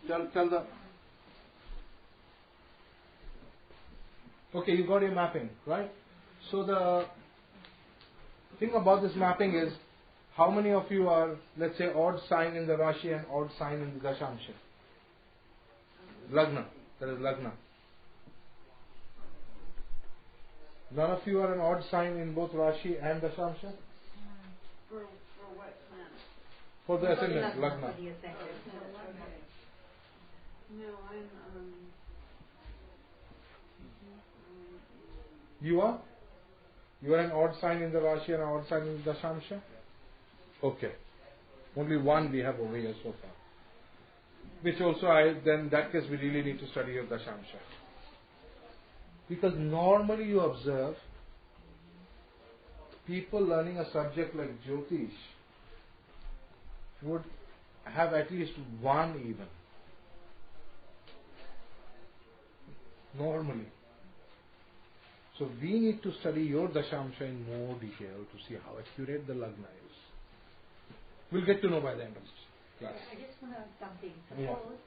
Tell the... Okay, you got your mapping, right? So the thing about this mapping is, how many of you are, let's say, odd sign in the Rashi and odd sign in the Dasamsa? Lagna. That is Lagna. None of you are an odd sign in both Rashi and Dasamsa? For what planet? For the ascendant, Lagna. No, I'm You are? You are an odd sign in the Rashi and an odd sign in the Dasamsa? Okay. Only one we have over here so far. Which also then in that case we really need to study your Dasamsa. Because normally you observe people learning a subject like Jyotish would have at least one even. Normally. So we need to study your Dasamsa in more detail to see how accurate the Lagna is. We'll get to know by the end of this class. I just want to ask something. Suppose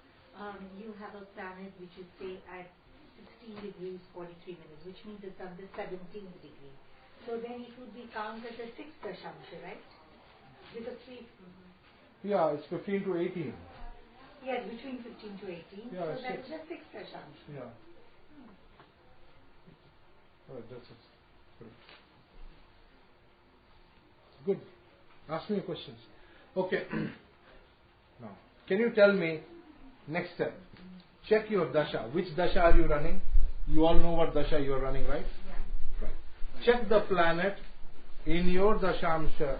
you have a planet which is say at 16 degrees 43 minutes, which means it's on the 17th degree. So then it would be counted as a 6th Dashaamsha, right? Because yeah, it's 15 to 18. Yes, between 15 to 18. Yeah, so that is the 6th Dashaamsha. Yeah. Right, that's it. Good. Ask me your questions. Okay. Now, can you tell me, next step, check your dasha. Which dasha are you running? You all know what dasha you are running, right? Yeah. Right. Check the planet in your Dasamsa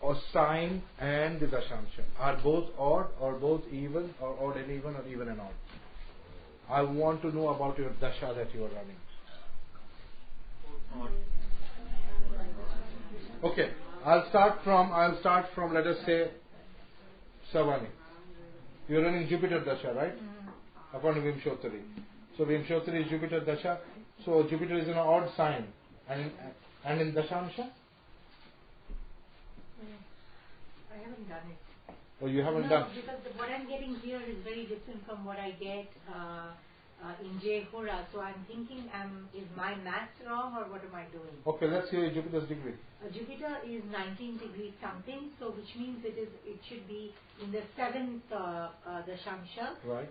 or sign and the Dasamsa. Are both odd or both even or odd and even or even and odd? I want to know about your dasha that you are running. Okay, I'll start from let us say Savani. You're running Jupiter Dasha, right? According to Vimshottari. So Vimshottari is Jupiter Dasha. So Jupiter is in an odd sign. And in Dasamsa? I haven't done it. Oh, you haven't no, done? Because what I'm getting here is very different from what I get in Jehora. So I'm thinking, is my maths wrong or what am I doing? Okay, let's hear Jupiter's degree. Jupiter is 19 degrees something, so which means it should be in the 7th Dashaamsha, right.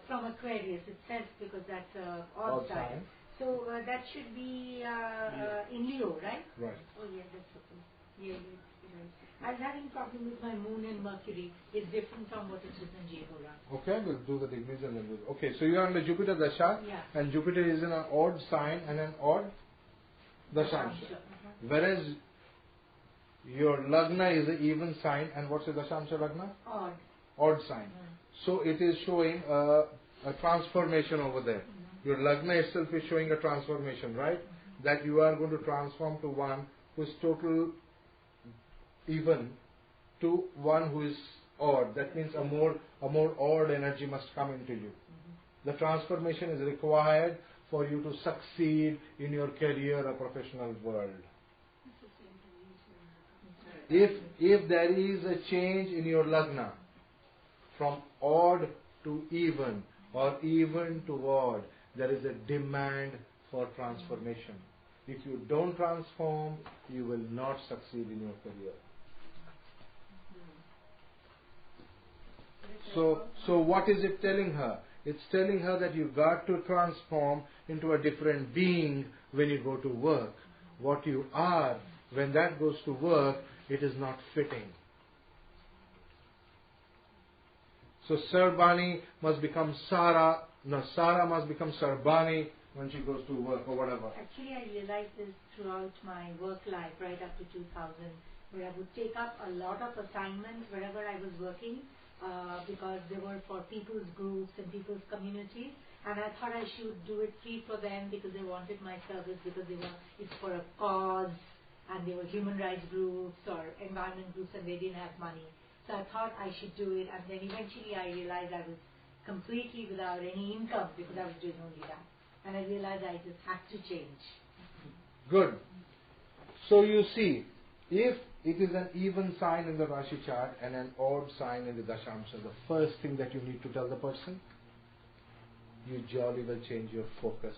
From Aquarius itself, because that's odd sign. So that should be in Leo, right? Right. Oh yeah, that's okay. Yeah, right. I was having problem with my moon and Mercury. It's different from what it is in Jehora. Okay, we'll do the degrees and then we'll... Okay, so you are on the Jupiter Dasha, and Jupiter is in an odd sign and an odd Dasamsa. Whereas your Lagna is an even sign, and what's the Dasamsa Lagna? Odd. Odd sign. So it is showing a transformation over there. Your Lagna itself is showing a transformation, right? That you are going to transform to one who is total even to one who is odd. That means a more odd energy must come into you. The transformation is required for you to succeed in your career or professional world. If there is a change in your Lagna from odd to even or even to odd, there is a demand for transformation. If you don't transform, you will not succeed in your career. So what is it telling her? It's telling her that you got to transform into a different being when you go to work. What you are, when that goes to work, it is not fitting. So Sarbani must become Sara. No, Sara must become Sarbani when she goes to work or whatever. Actually, I realized this throughout my work life, right up to 2000, where I would take up a lot of assignments wherever I was working. Because they were for people's groups and people's communities, and I thought I should do it free for them because they wanted my service, because it's for a cause, and they were human rights groups or environment groups, and they didn't have money. So I thought I should do it, and then eventually I realized I was completely without any income because I was doing only that, and I realized I just had to change. Good. So you see, if it is an even sign in the Rashi chart and an odd sign in the Dasamsa. The first thing that you need to tell the person, you jolly well change your focus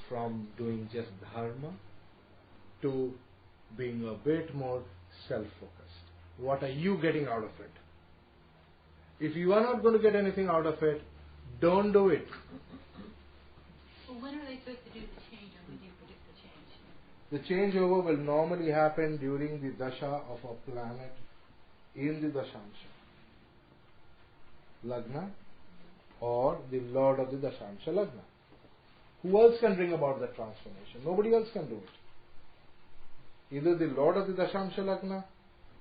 from doing just dharma to being a bit more self-focused. What are you getting out of it? If you are not going to get anything out of it, don't do it. Well, when are they supposed to do the change, or when do you predict the change? The changeover will normally happen during the dasha of a planet in the Dashaamsha, Lagna, or the Lord of the Dashaamsha Lagna. Who else can bring about that transformation? Nobody else can do it. Either the Lord of the Dashaamsha Lagna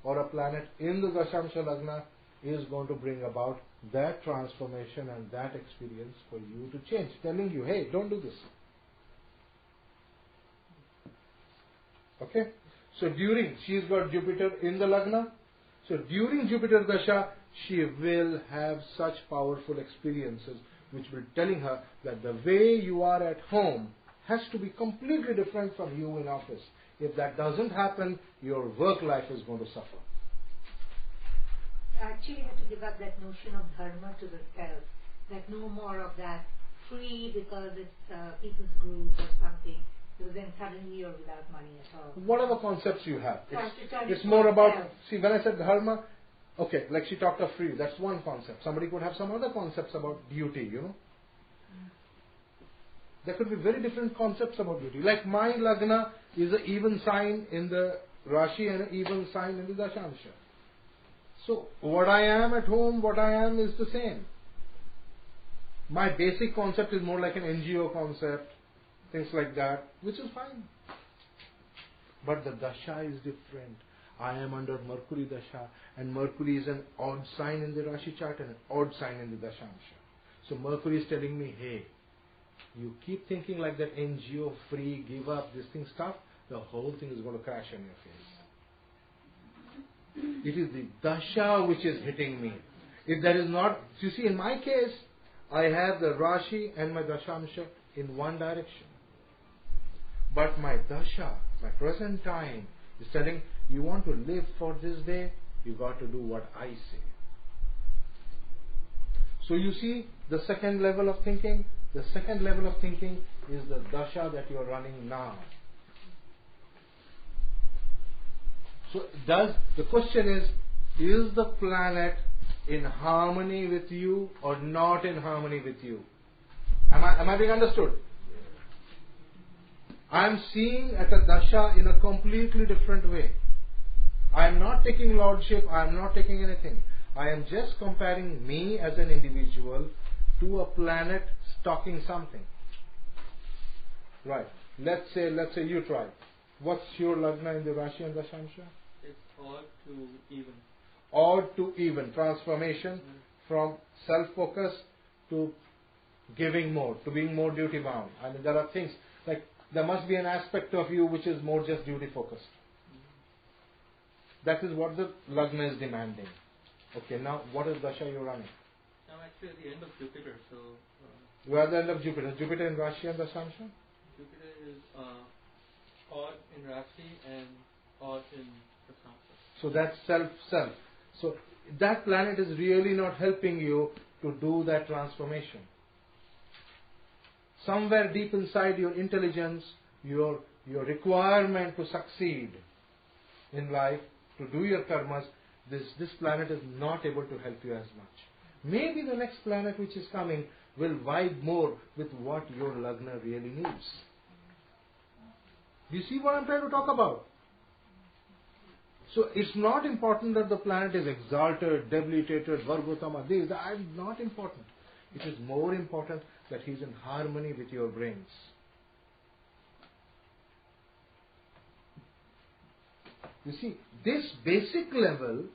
or a planet in the Dashaamsha Lagna is going to bring about that transformation and that experience for you to change, telling you, hey, don't do this. Okay? So she's got Jupiter in the Lagna. So during Jupiter Dasha, she will have such powerful experiences which will telling her that the way you are at home has to be completely different from you in office. If that doesn't happen, your work life is going to suffer. I actually had to give up that notion of dharma to the self. That no more of that free because it's people's group or something. Because then suddenly you're without money at all. Whatever concepts you have. It's It's more about, see, when I said dharma, okay, like she talked of free, that's one concept. Somebody could have some other concepts about duty, you know. There could be very different concepts about duty. Like my Lagna is an even sign in the Rashi and an even sign in the Dashaamsha. So, what I am at home, what I am is the same. My basic concept is more like an NGO concept, things like that, which is fine. But the Dasha is different. I am under Mercury Dasha, and Mercury is an odd sign in the Rashi chart and an odd sign in the Dashaamsha. So Mercury is telling me, hey, you keep thinking like that NGO, free, give up, this thing stuff, the whole thing is going to crash on your face. It is the Dasha which is hitting me. If that is not, you see, in my case, I have the Rashi and my Dashaamsha in one direction. But my Dasha, my present time, is telling, you want to live for this day, you got to do what I say. So you see, the second level of thinking, the second level of thinking is the Dasha that you are running now. So the question is the planet in harmony with you or not in harmony with you? Am I being understood? I am seeing at a Dasha in a completely different way. I am not taking lordship, I am not taking anything. I am just comparing me as an individual to a planet stalking something. Right. Let's say you try. What's your Lagna in the Rashi and Dashaamsha? It's odd to even. Odd to even. Transformation from self-focus to giving more, to being more duty-bound. I mean, there are things like there must be an aspect of you which is more just duty-focused. That is what the Lagna is demanding. Okay, now what is Dasha you're running? Now actually at the end of Jupiter, so... Where are the end of Jupiter? Jupiter in Rashi and Dasamsa? Jupiter is odd in Rashi and odd in Dasamsa. So that's self. So that planet is really not helping you to do that transformation. Somewhere deep inside your intelligence, your requirement to succeed in life, to do your karmas, this planet is not able to help you as much. Maybe the next planet which is coming will vibe more with what your Lagna really needs. Do you see what I'm trying to talk about? So it's not important that the planet is exalted, debilitated, Vargotama, this. That is not important. It is more important that he is in harmony with your brains. You see, this basic level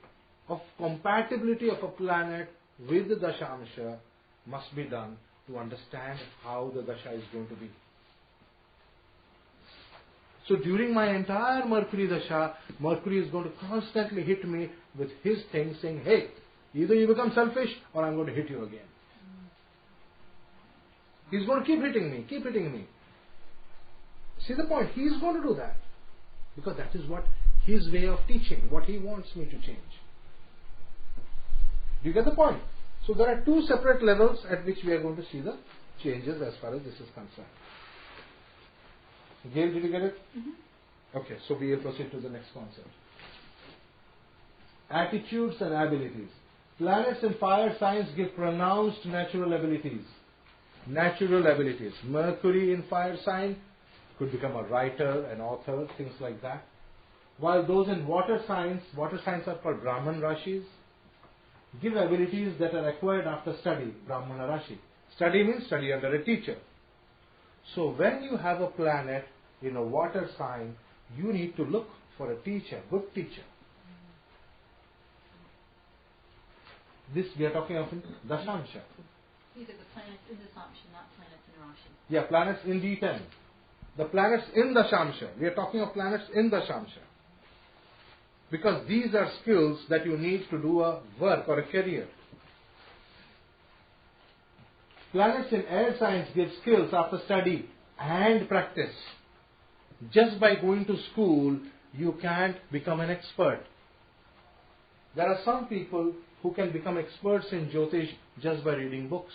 of compatibility of a planet with the Dashaamsha must be done to understand how the Dasha is going to be. So during my entire Mercury Dasha, Mercury is going to constantly hit me with his thing saying, hey, either you become selfish or I'm going to hit you again. He's going to keep hitting me. See the point? He's going to do that. Because that is what his way of teaching, what he wants me to change. Do you get the point? So there are two separate levels at which we are going to see the changes as far as this is concerned. Gail, did you get it? Mm-hmm. Okay, so we will proceed to the next concept. Attitudes and abilities. Planets in fire signs give pronounced natural abilities. Natural abilities. Mercury in fire sign could become a writer, an author, things like that. While those in water signs are called Brahman Rashis, give abilities that are acquired after study, Brahmana Rashi. Study means study under a teacher. So when you have a planet in a water sign, you need to look for a teacher, good teacher. This we are talking of in Dasamsa. These are the planets in Dasamsha, not planets in Rashi. Yeah, planets in D10. The planets in Dasamsa. We are talking of planets in Dasamsa. Because these are skills that you need to do a work or a career. Planets in air signs give skills after study and practice. Just by going to school, you can't become an expert. There are some people who can become experts in Jyotish just by reading books.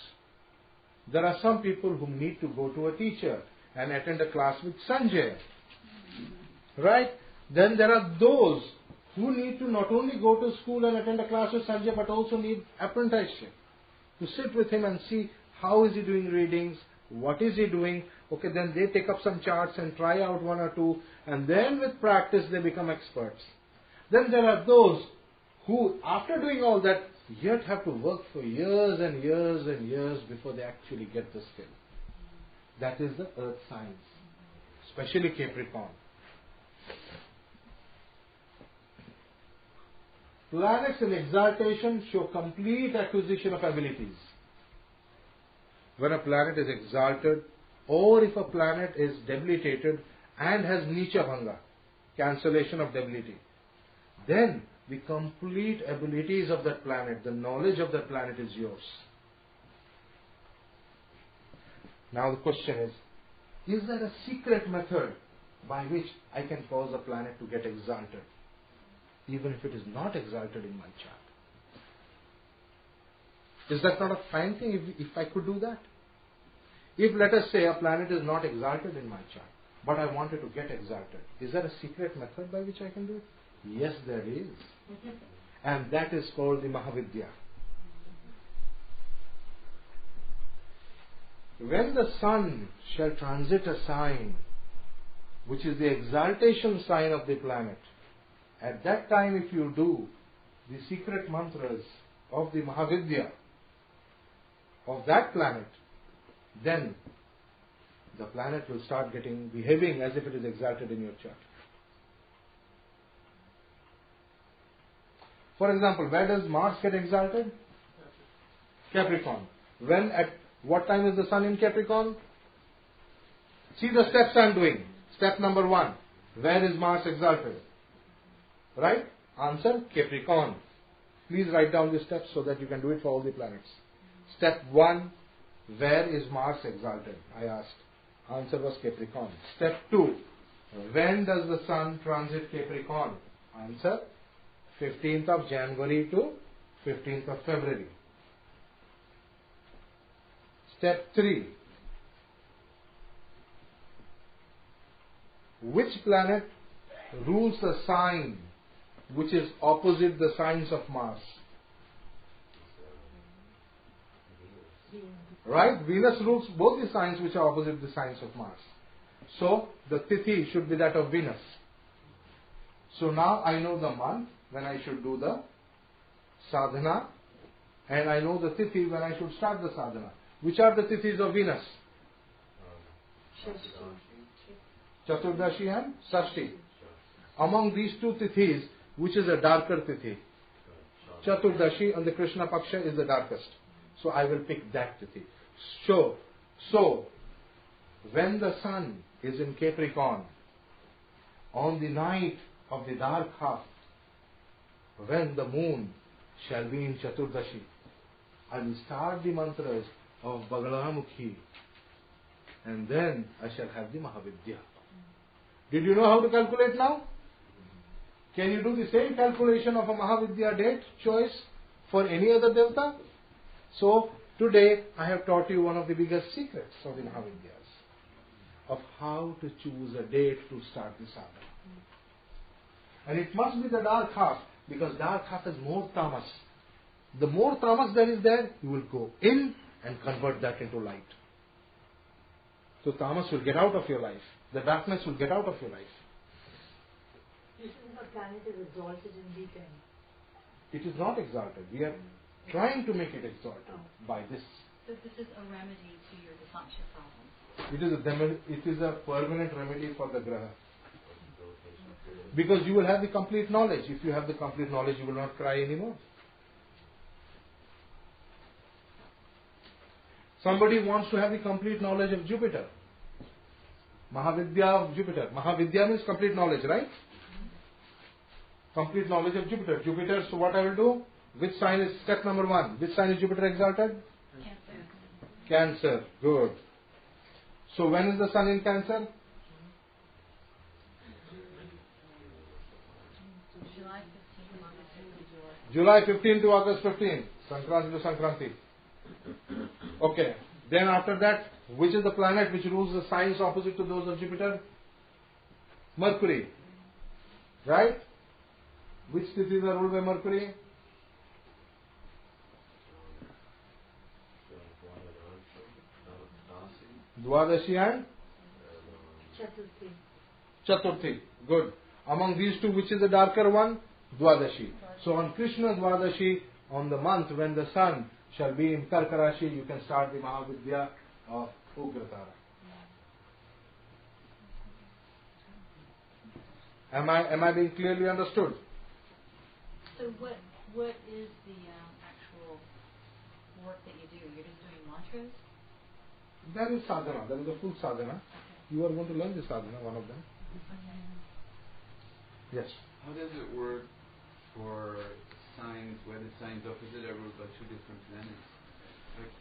There are some people who need to go to a teacher and attend a class with Sanjay. Right? Then there are those who need to not only go to school and attend a class with Sanjay, but also need apprenticeship. To sit with him and see how is he doing readings, what is he doing. Okay, then they take up some charts and try out one or two, and then with practice they become experts. Then there are those who, after doing all that, yet have to work for years and years and years before they actually get the skill. That is the earth signs, especially Capricorn. Planets in exaltation show complete acquisition of abilities. When a planet is exalted, or if a planet is debilitated and has Nicha Bhanga, cancellation of debility, then the complete abilities of that planet, the knowledge of that planet is yours. Now the question is there a secret method by which I can cause a planet to get exalted, even if it is not exalted in my chart? Is that not a fine thing if I could do that? If, let us say, a planet is not exalted in my chart, but I wanted to get exalted, is there a secret method by which I can do it? Yes, there is. And that is called the Mahavidya. When the sun shall transit a sign, which is the exaltation sign of the planet, at that time if you do the secret mantras of the Mahavidya of that planet, then the planet will start behaving as if it is exalted in your chart. For example, where does Mars get exalted? Capricorn. At what time is the sun in Capricorn? See the steps I am doing. Step number 1. Where is Mars exalted? Right? Answer, Capricorn. Please write down the steps so that you can do it for all the planets. Step 1. Where is Mars exalted? I asked. Answer was Capricorn. Step 2. When does the sun transit Capricorn? Answer, 15th of January to 15th of February. Step 3. Which planet rules the sign which is opposite the signs of Mars? Right? Venus rules both the signs which are opposite the signs of Mars. So, the Tithi should be that of Venus. So now I know the month when I should do the sadhana, and I know the Tithi when I should start the sadhana. Which are the Tithis of Venus? Chaturdashi and Sashti. Among these two Tithis, which is a darker Tithi? Chaturdashi on the Krishna Paksha is the darkest. So I will pick that Tithi. So, when the sun is in Capricorn, on the night of the dark half, when the moon shall be in Chaturdashi, I will start the mantras of Bagalamukhi, and then I shall have the Mahavidya. Did you know how to calculate now? Can you do the same calculation of a Mahavidya date choice for any other Devata? So, today I have taught you one of the biggest secrets of the Mahavidyas, of how to choose a date to start the sadhana. And it must be the dark half, because dark half is more tamas. The more tamas that is there, you will go in and convert that into light. So tamas will get out of your life. The darkness will get out of your life. This is the planet is exalted in D10. It is not exalted. We are trying to make it exalted by this. So this is a remedy to your daśāṁśha problem. It is a permanent remedy for the graha. Because you will have the complete knowledge. If you have the complete knowledge, you will not cry anymore. Somebody wants to have the complete knowledge of Jupiter. Mahavidya of Jupiter. Mahavidya means complete knowledge, right? Complete knowledge of Jupiter. Jupiter, so what I will do? Which sign is step number 1? Which sign is Jupiter exalted? Cancer. Cancer. Good. So when is the sun in Cancer? July 15 to August 15. July 15 to August 15. Sankranti to Sankranti. Okay. Then after that, which is the planet which rules the signs opposite to those of Jupiter? Mercury. Right? Which tithis are ruled by Mercury? Dwadashi and Chaturthi. Good. Among these two, which is the darker one? Dwadashi. So on Krishna Dwadashi, on the month when the sun shall be in Karka Rashi, you can start the Mahavidya of Ugratara. Am I being clearly understood? So what is the actual work that you do? You're just doing mantras? That is sadhana. That is a full sadhana. Okay. You are going to learn the sadhana, one of them. Yes. How does it work for signs, where the signs opposite are ruled by two different planets? Like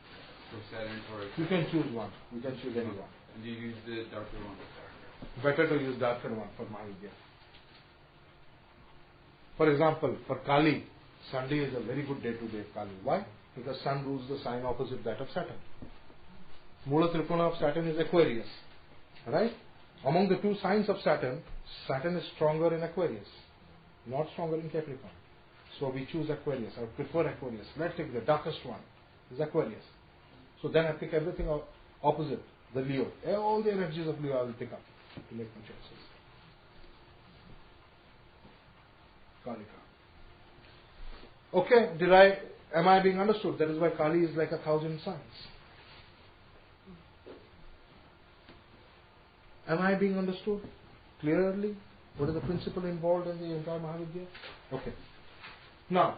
for Saturn or... You can choose one. You can choose any one. And you use the darker one. Better to use darker one for Mahavidya. For example, for Kali, Sunday is a very good day to day Kali. Why? Because Sun rules the sign opposite that of Saturn. Mula Trikona of Saturn is Aquarius. Right? Among the two signs of Saturn, Saturn is stronger in Aquarius, not stronger in Capricorn. So we choose Aquarius. I prefer Aquarius. Let's take the darkest one, is Aquarius. So then I pick everything opposite, the Leo. All the energies of Leo I will pick up to make my choices. Kalika. Okay, am I being understood? That is why Kali is like 1,000 suns. Am I being understood clearly? What is the principle involved in the entire Mahavidya? Okay. Now,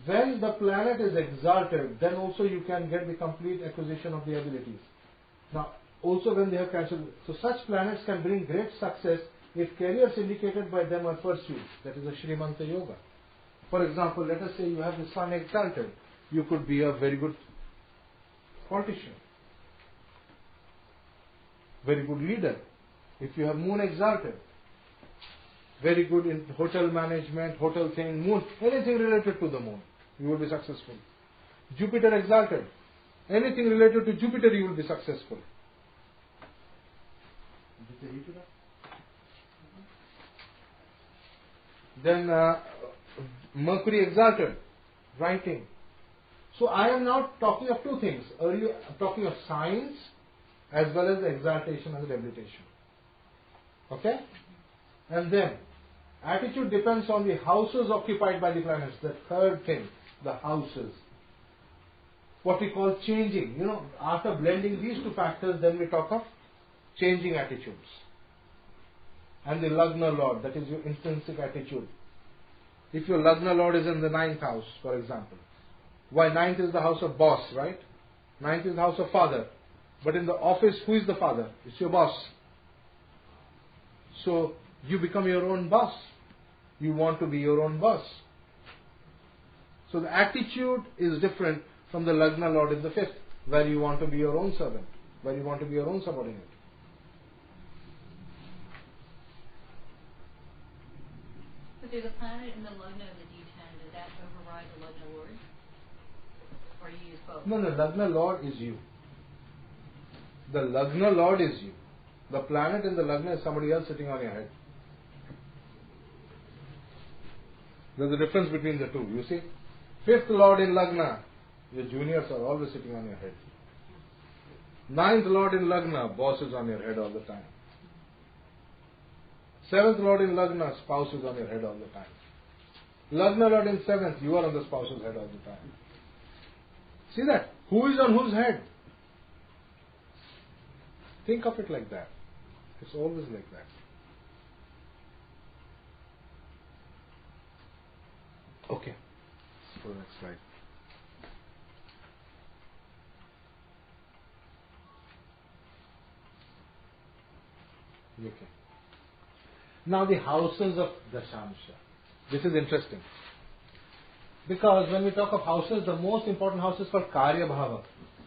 when the planet is exalted, then also you can get the complete acquisition of the abilities. Now, also when they have cancelled, so such planets can bring great success if careers indicated by them are pursued. That is a Srimanta Yoga. For example, let us say you have the sun exalted. You could be a very good politician, very good leader. If you have moon exalted, very good in hotel management, hotel thing, moon, anything related to the moon, you will be successful. Jupiter exalted, anything related to Jupiter, you will be successful. Then Mercury exalted, writing. So I am now talking of two things. Earlier, I'm talking of science as well as the exaltation and the debilitation. Okay? And then, attitude depends on the houses occupied by the planets. The third thing, the houses. What we call changing. After blending these two factors, then we talk of changing attitudes. And the Lagna Lord, that is your intrinsic attitude. If your Lagna Lord is in the 9th house, for example. Why 9th is the house of boss, right? 9th is the house of father. But in the office, who is the father? It's your boss. So, you become your own boss. You want to be your own boss. So the attitude is different from the Lagna Lord in the 5th, where you want to be your own servant, where you want to be your own subordinate. But there's a planet in the Lagna of the D10. Does that override the Lagna Lord? Or do you use both? No, Lagna Lord is you. The Lagna Lord is you. The planet in the Lagna is somebody else sitting on your head. There's a difference between the two. You see? Fifth Lord in Lagna, your juniors are always sitting on your head. Ninth Lord in Lagna, boss is on your head all the time. Seventh Lord in Lagna, spouse is on your head all the time. Lagna Lord in seventh, you are on the spouse's head all the time. See that? Who is on whose head? Think of it like that. It's always like that. Okay. Let's go to the next slide. Okay. Now the houses of Dasamsa. This is interesting. Because when we talk of houses, the most important house is called Karya Bhava,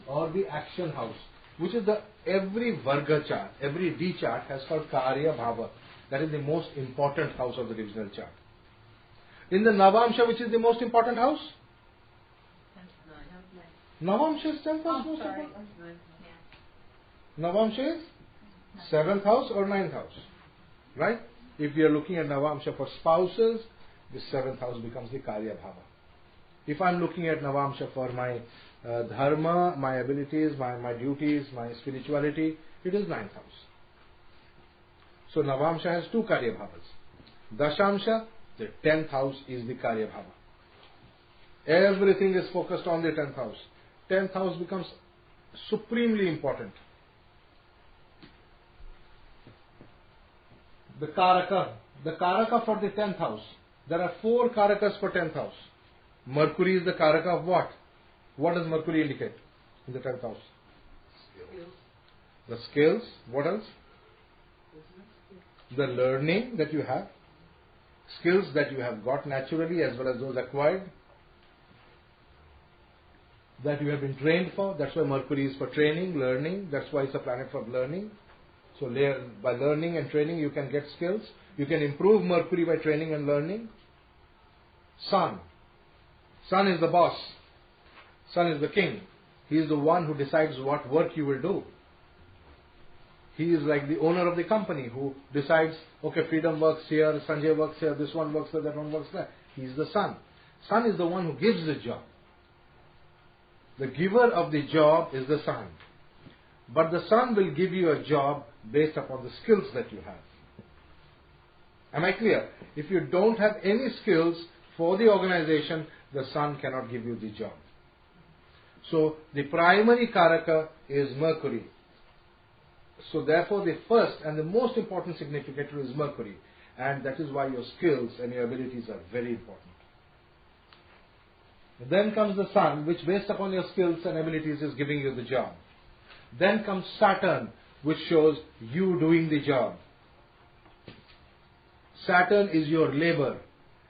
or the action house, which is every Varga chart, every D chart has called Karya Bhava. That is the most important house of the divisional chart. In the Navamsha, which is the most important house? Navamsha is 10th house most important. Navamsha is 7th house or 9th house. Right? If we are looking at Navamsha for spouses, the 7th house becomes the Karya Bhava. If I am looking at Navamsha for my dharma, my abilities, my duties, my spirituality, it is 9th house. So Navamsha has two Karya Bhavas. Daśāṁśa, the 10th house is the Karya Bhava. Everything is focused on the 10th house. 10th house becomes supremely important. The Karaka for the 10th house. There are 4 Karakas for 10th house. Mercury is the Karaka of what? What does Mercury indicate in the 10th house? Skills. The skills. What else? The learning that you have. Skills that you have got naturally as well as those acquired. That you have been trained for. That's why Mercury is for training, learning. That's why it's a planet for learning. So by learning and training you can get skills. You can improve Mercury by training and learning. Sun. Sun is the boss. Sun is the king. He is the one who decides what work you will do. He is like the owner of the company who decides, okay, Freedom works here, Sanjay works here, this one works there, that one works there. He is the sun. Sun is the one who gives the job. The giver of the job is the sun. But the sun will give you a job based upon the skills that you have. Am I clear? If you don't have any skills for the organization, the sun cannot give you the job. So the primary Karaka is Mercury. So therefore the first and the most important significator is Mercury. And that is why your skills and your abilities are very important. Then comes the sun, which based upon your skills and abilities is giving you the job. Then comes Saturn, which shows you doing the job. Saturn is your labor.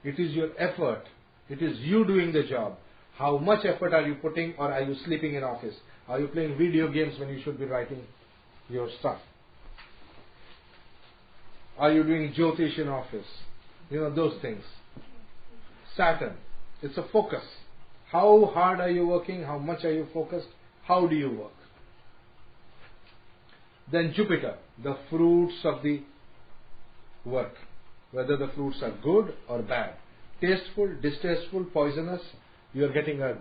It is your effort. It is you doing the job. How much effort are you putting, or are you sleeping in office? Are you playing video games when you should be writing your stuff? Are you doing Jyotish in office? You know, those things. Saturn. It's a focus. How hard are you working? How much are you focused? How do you work? Then Jupiter, the fruits of the work. Whether the fruits are good or bad. Tasteful, distasteful, poisonous. You are getting a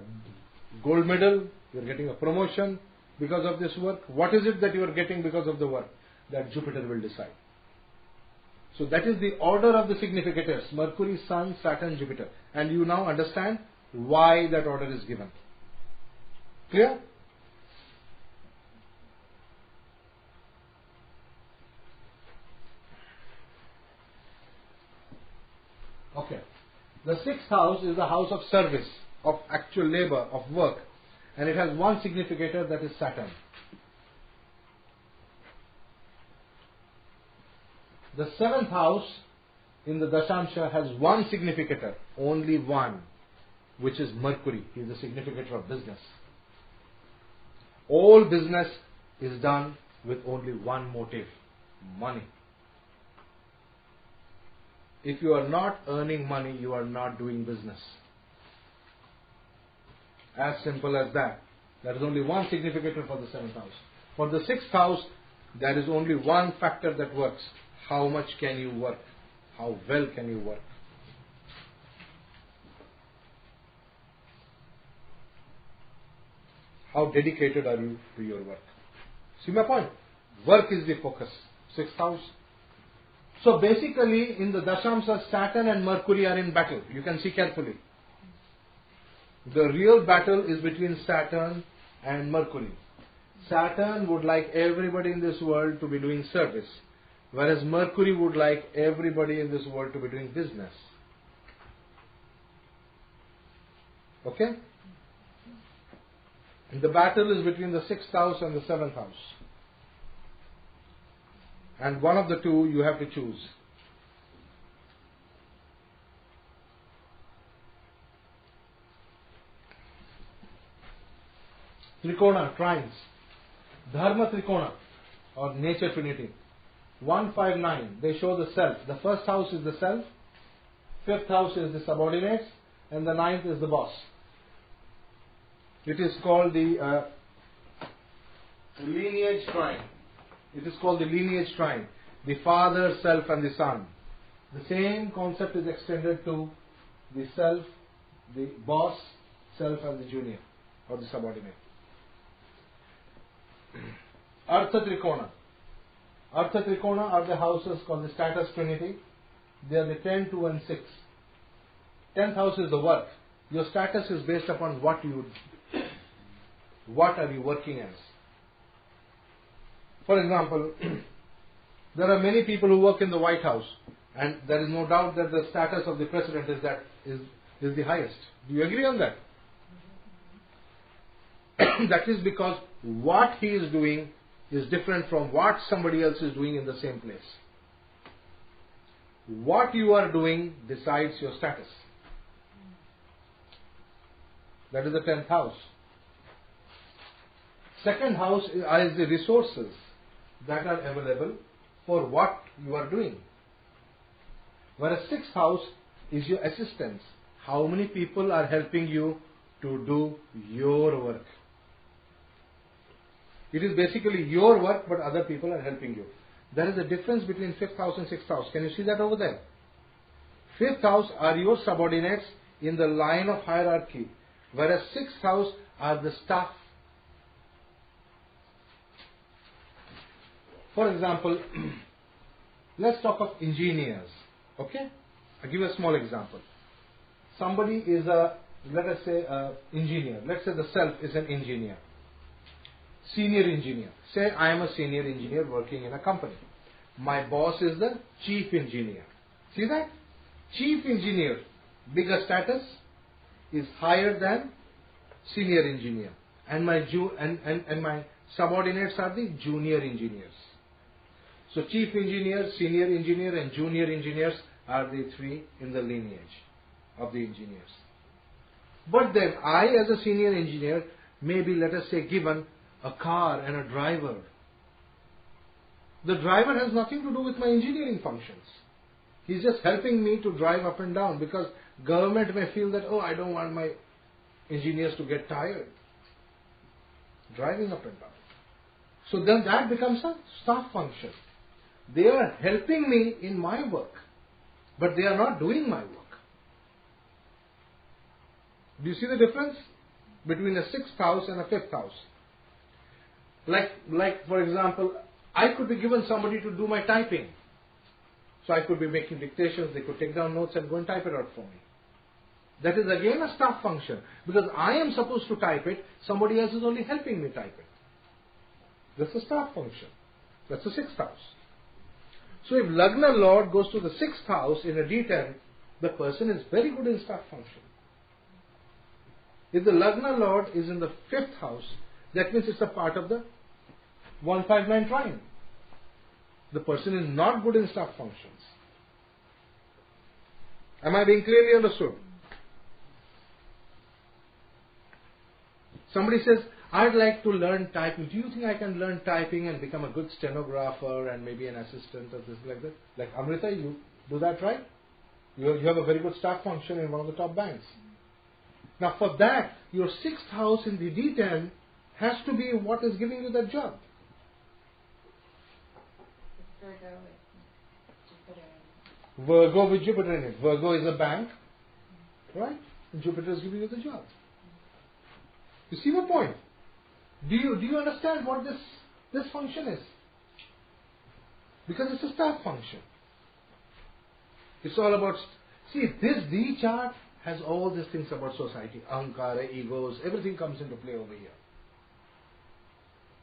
gold medal. You are getting a promotion because of this work. What is it that you are getting because of the work? That Jupiter will decide. So that is the order of the significators. Mercury, Sun, Saturn, Jupiter. And you now understand why that order is given. Clear? Okay. The 6th house is the house of service, of actual labor, of work. And it has one significator, that is Saturn. The 7th house in the Dasamsa has one significator, only one, which is Mercury. He is the significator of business. All business is done with only one motive, money. If you are not earning money, you are not doing business. As simple as that. There is only one significator for the 7th house. For the 6th house, there is only one factor that works. How much can you work? How well can you work? How dedicated are you to your work? See my point? Work is the focus. 6th house. So basically, in the Dasamsa, Saturn and Mercury are in battle. You can see carefully. The real battle is between Saturn and Mercury. Saturn would like everybody in this world to be doing service, whereas Mercury would like everybody in this world to be doing business. Okay? And the battle is between the 6th house and the 7th house. And one of the two you have to choose. Trikona, trines. Dharma Trikona, or nature trinity. 1, 5, 9. They show the self. The first house is the self. 5th house is the subordinates. And the 9th is the boss. It is called the lineage trine. It is called the lineage trine. The father, self and the son. The same concept is extended to the self, the boss, self and the junior or the subordinate. Artha Trikona. Artha Trikona are the houses called the status trinity. They are the 10, 2 and 6. 10th house is the work. Your status is based upon what are you working as. For example, there are many people who work in the White House, and there is no doubt that the status of the president is the highest. Do you agree on that? That is because what he is doing is different from what somebody else is doing in the same place. What you are doing decides your status. That is the 10th house. 2nd house is the resources that are available for what you are doing. Whereas 6th house is your assistance. How many people are helping you to do your work? It is basically your work, but other people are helping you. There is a difference between 5th house and 6th house. Can you see that over there? 5th house are your subordinates in the line of hierarchy, whereas 6th house are the staff. For example, let's talk of engineers. Okay? I'll give you a small example. Somebody is let us say, engineer. Let's say the self is an engineer. Senior engineer. Say I am a senior engineer working in a company. My boss is the chief engineer. See that? Chief engineer, bigger status, is higher than senior engineer. And my my subordinates are the junior engineers. So chief engineer, senior engineer and junior engineers are the three in the lineage of the engineers. But then I as a senior engineer may be, let us say, given a car and a driver. The driver has nothing to do with my engineering functions. He's just helping me to drive up and down, because government may feel that, oh, I don't want my engineers to get tired driving up and down. So then that becomes a staff function. They are helping me in my work, but they are not doing my work. Do you see the difference between a 6th house and a 5th house? Like for example, I could be given somebody to do my typing. So I could be making dictations, they could take down notes and go and type it out for me. That is again a staff function, because I am supposed to type it, somebody else is only helping me type it. That's a staff function. That's the 6th house. So if Lagna Lord goes to the 6th house in a D10, the person is very good in staff function. If the Lagna Lord is in the 5th house, that means it's a part of the 159 trine. The person is not good in staff functions. Am I being clearly understood? Somebody says, I'd like to learn typing. Do you think I can learn typing and become a good stenographer and maybe an assistant or this like that? Like Amrita, you do that, right? You have a very good staff function in one of the top banks. Now for that, your 6th house in the D10 has to be what is giving you that job. Virgo with Jupiter in it. Virgo is a bank, right? And Jupiter is giving you the job. You see my point? Do you understand what this function is? Because it's a staff function. It's all about, see, this D chart has all these things about society. Ahankara, egos, everything comes into play over here.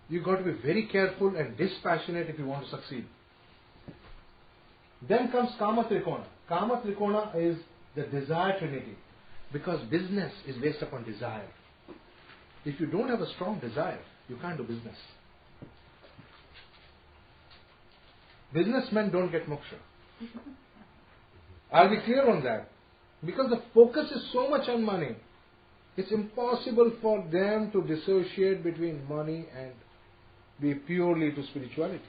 You've got to be very careful and dispassionate if you want to succeed. Then comes Kama Trikona. Kama Trikona is the desire trinity. Because business is based upon desire. If you don't have a strong desire, you can't do business. Businessmen don't get moksha. I'll be clear on that. Because the focus is so much on money, it's impossible for them to dissociate between money and be purely to spirituality.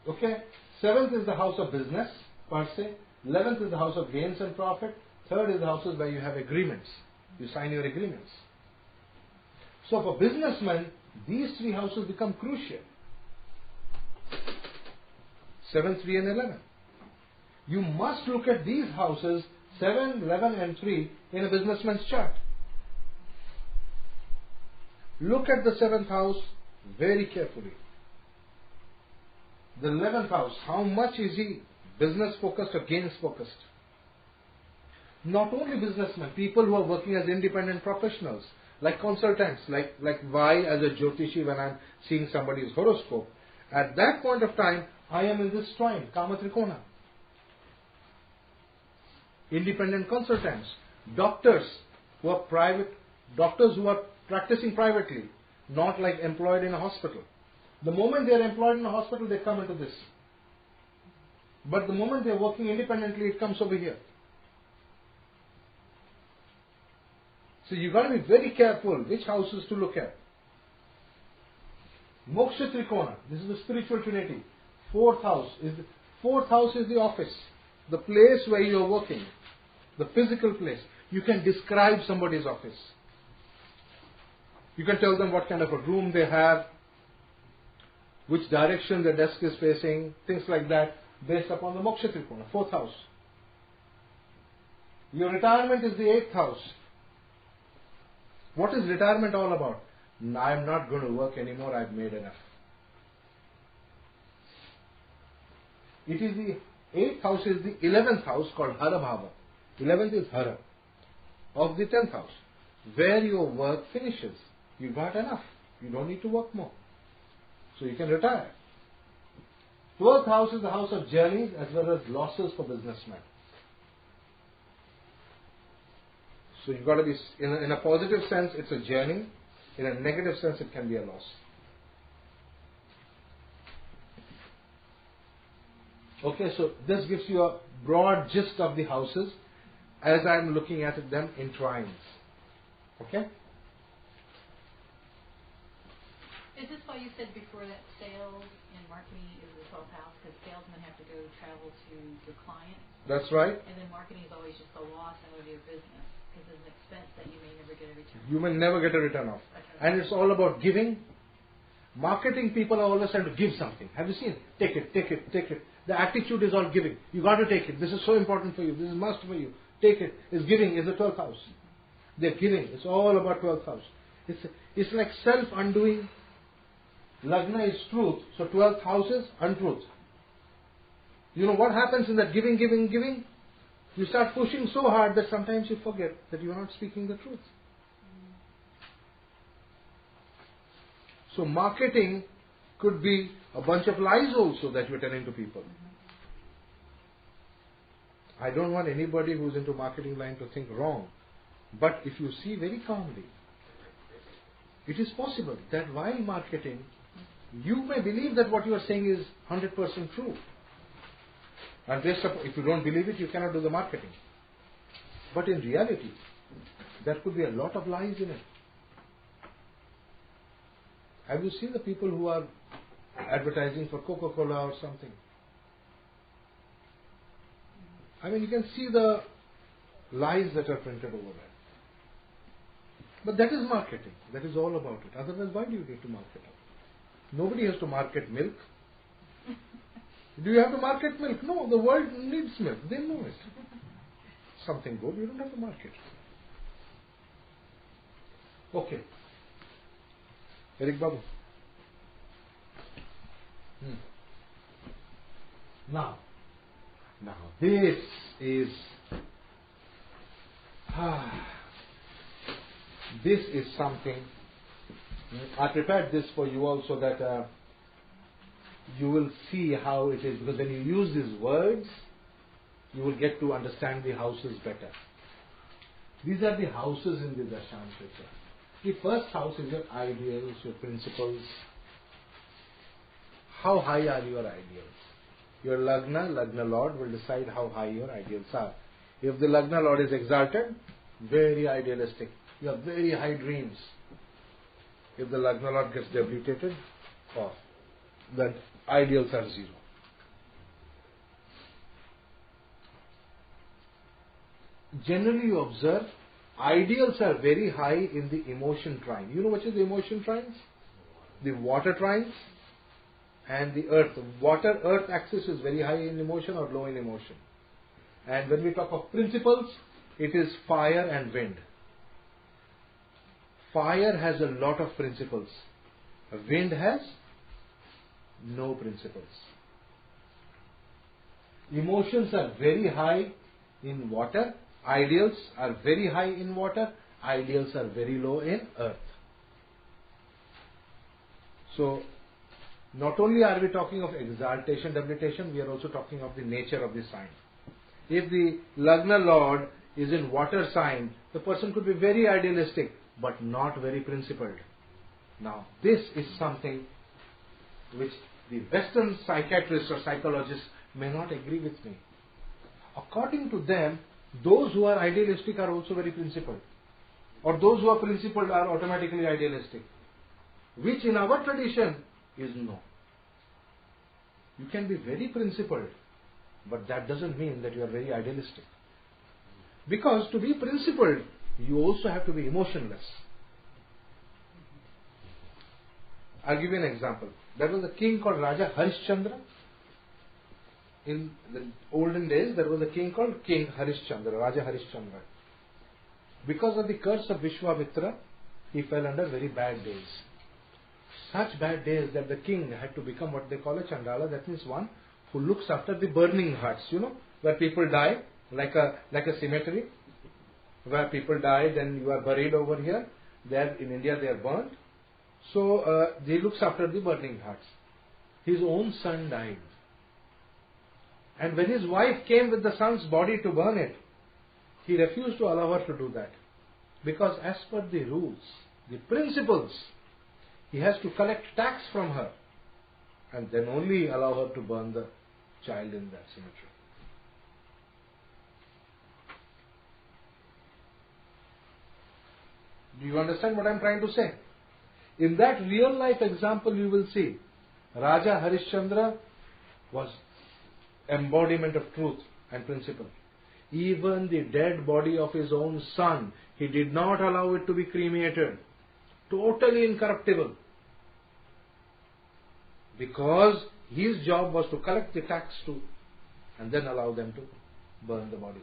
Okay? 7th is the house of business, per se. 11th is the house of gains and profit. 3rd is the houses where you have agreements. You sign your agreements. So for businessmen, these 3 houses become crucial. 7, 3 and 11. You must look at these houses, 7, 11 and 3 in a businessman's chart. Look at the 7th house very carefully. The 11th house, how much is he business focused or gains focused? Not only businessmen, people who are working as independent professionals, like consultants, like why as a Jyotishi when I'm seeing somebody's horoscope. At that point of time, I am in this trine, Kama Trikona. Independent consultants, doctors who are practicing privately, not like employed in a hospital. The moment they are employed in a hospital, they come into this. But the moment they are working independently, it comes over here. So you've got to be very careful which houses to look at. Moksha Trikona, this is the spiritual trinity. 4th house is the office, the place where you are working, the physical place. You can describe somebody's office. You can tell them what kind of a room they have, which direction the desk is facing, things like that, based upon the Moksha Trikona, 4th house. Your retirement is the 8th house. What is retirement all about? I am not going to work anymore, I've made enough. It is the 8th house is the 11th house called Hara Bhava. 11th is Hara of the 10th house, where your work finishes. You got enough. You don't need to work more. So you can retire. 12th house is the house of journeys as well as losses for businessmen. So you've got to be, in a positive sense, it's a journey. In a negative sense, it can be a loss. Okay, so this gives you a broad gist of the houses as I'm looking at them in trines. Okay? Is this why you said before that sales and marketing is the 12th house? Because salesmen have to go travel to your clients. That's right. And then marketing is always just a loss out of your business. Because there's an expense that you may never get a return. You may never get a return of. Okay. And it's all about giving. Marketing people are always trying to give something. Have you seen? Take it, take it, take it. The attitude is all giving. You got to take it. This is so important for you. This is must for you. Take it. It's giving. It's the 12th house. They're giving. It's all about 12th house. It's like self-undoing. Lagna is truth. So 12th house is untruth. You know what happens in that giving, giving, giving? You start pushing so hard that sometimes you forget that you are not speaking the truth. So marketing could be a bunch of lies also that you're telling to people. I don't want anybody who's into marketing line to think wrong. But if you see very calmly, it is possible that while marketing, you may believe that what you are saying is 100% true. And if you don't believe it, you cannot do the marketing. But in reality, there could be a lot of lies in it. Have you seen the people who are advertising for Coca-Cola or something? I mean, you can see the lies that are printed over there. But that is marketing. That is all about it. Otherwise, why do you need to market it? Nobody has to market milk. Do you have to market milk? No, the world needs milk. They know it. Something good, you don't have to market. Okay. Eric Babu. Now, this is something. I prepared this for you also that you will see how it is, because when you use these words, you will get to understand the houses better. These are the houses in the Daśāṁsha. The first house is your ideals, your principles. How high are your ideals? Your Lagna Lord will decide how high your ideals are. If the Lagna Lord is exalted, very idealistic. You have very high dreams. If the Lagna Lord gets debilitated, then ideals are zero. Generally you observe, ideals are very high in the emotion trine. You know what is the emotion trines? The water trines and the earth. Water-earth axis is very high in emotion or low in emotion. And when we talk of principles, it is fire and wind. Fire has a lot of principles. Wind has no principles. Emotions are very high in water. Ideals are very high in water. Ideals are very low in earth. So, not only are we talking of exaltation, debilitation, we are also talking of the nature of the sign. If the Lagna Lord is in water sign, the person could be very idealistic, but not very principled. Now, this is something which the Western psychiatrists or psychologists may not agree with me. According to them, those who are idealistic are also very principled. Or those who are principled are automatically idealistic. Which in our tradition is no. You can be very principled, but that doesn't mean that you are very idealistic. Because to be principled, you also have to be emotionless. I'll give you an example. There was a king called Raja Harishchandra. In the olden days, there was a king called King Harishchandra, Raja Harishchandra. Because of the curse of Vishwamitra, he fell under very bad days. Such bad days that the king had to become what they call a Chandala, that means one who looks after the burning huts, where people die, like a cemetery, where people die, then you are buried over here. There in India they are burnt. So he looks after the burning huts. His own son died. And when his wife came with the son's body to burn it, he refused to allow her to do that. Because as per the rules, the principles, he has to collect tax from her and then only allow her to burn the child in that cemetery. Do you understand what I am trying to say? In that real life example you will see, Raja Harishchandra was embodiment of truth and principle. Even the dead body of his own son, he did not allow it to be cremated. Totally incorruptible. Because his job was to collect the tax too and then allow them to burn the bodies.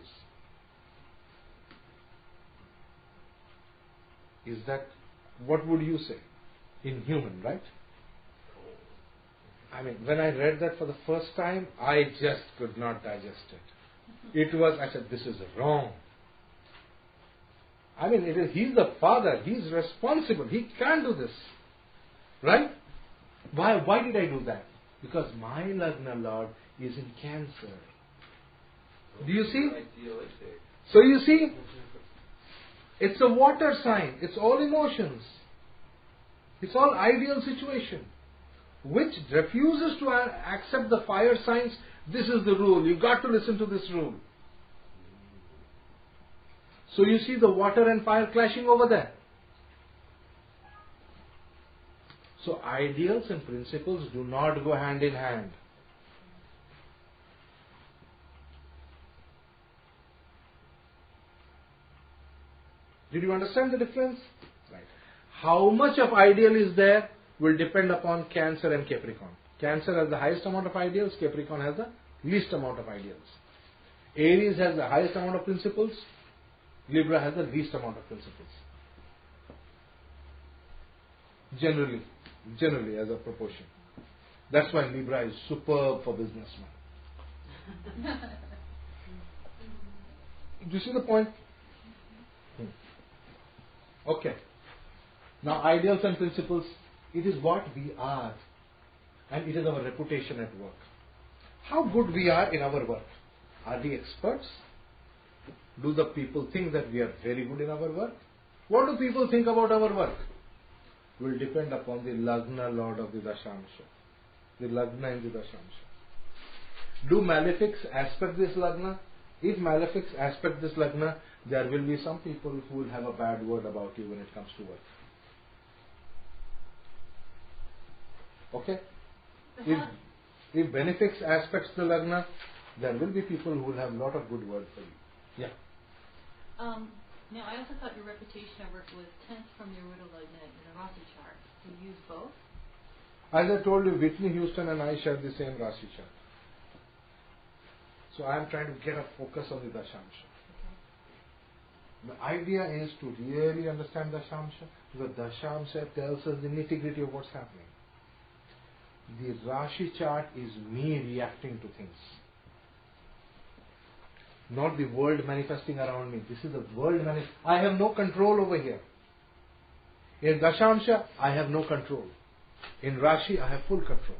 Is that, what would you say? Inhuman, right? I mean, when I read that for the first time, I just could not digest it. I said, this is wrong. I mean, he's the father, he's responsible, he can't do this. Right? Why did I do that? Because my Lagna Lord is in Cancer. Do you see? So you see, it's a water sign, it's all emotions. It's all ideal situation. Which refuses to accept the fire signs. This is the rule. You've got to listen to this rule. So you see the water and fire clashing over there. So ideals and principles do not go hand in hand. Did you understand the difference? Right. How much of ideal is there will depend upon Cancer and Capricorn. Cancer has the highest amount of ideals, Capricorn has the least amount of ideals. Aries has the highest amount of principles, Libra has the least amount of principles. Generally as a proportion. That's why Libra is superb for businessmen. Do you see the point? Okay. Now ideals and principles, it is what we are and it is our reputation at work. How good we are in our work. Are we experts? Do the people think that we are very good in our work? What do people think about our work? Will depend upon the Lagna Lord of the Dasamsa. The Lagna in the Dasamsa. Do malefics aspect this Lagna? If malefics aspect this Lagna, there will be some people who will have a bad word about you when it comes to work. Okay? If benefics aspects the Lagna, there will be people who will have a lot of good word for you. Yeah. Now, I also thought your reputation at work was 10th from your widow Lagna in a Rasi chart. Do you use both? As I told you, Whitney Houston and I share the same Rasi chart. So I am trying to get a focus on the Dashaamsha. Okay. The idea is to really understand Dashaamsha, because Dashaamsha tells us the nitty-gritty of what's happening. The Rashi chart is me reacting to things. Not the world manifesting around me. This is the world I have no control over here. In Dashaamsha, I have no control. In Rashi, I have full control.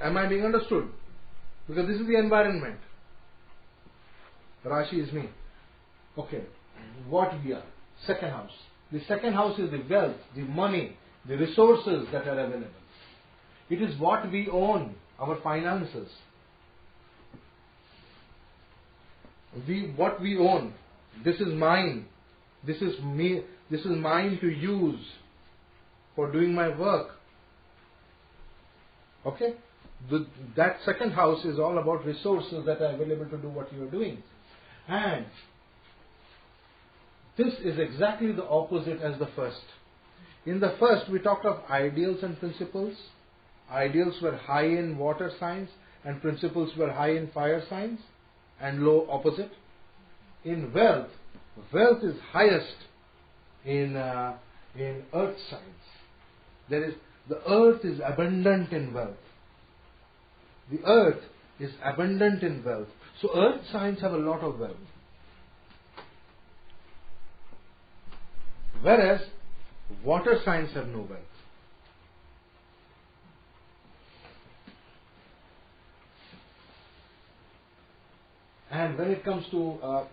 Am I being understood? Because this is the environment. Rashi is me. Okay. What we are? Second house. The second house is the wealth, the money, the resources that are available. It is what we own, our finances. What we own. This is mine. This is me. This is mine to use for doing my work. Okay? That second house is all about resources that are available to do what you are doing. And this is exactly the opposite as the first. In the first, we talked of ideals and principles. Ideals were high in water signs and principles were high in fire signs and low opposite. In wealth, wealth is highest in earth signs. The earth is abundant in wealth. The earth is abundant in wealth. So earth signs have a lot of wealth. Whereas water signs have no wealth. And when it comes to,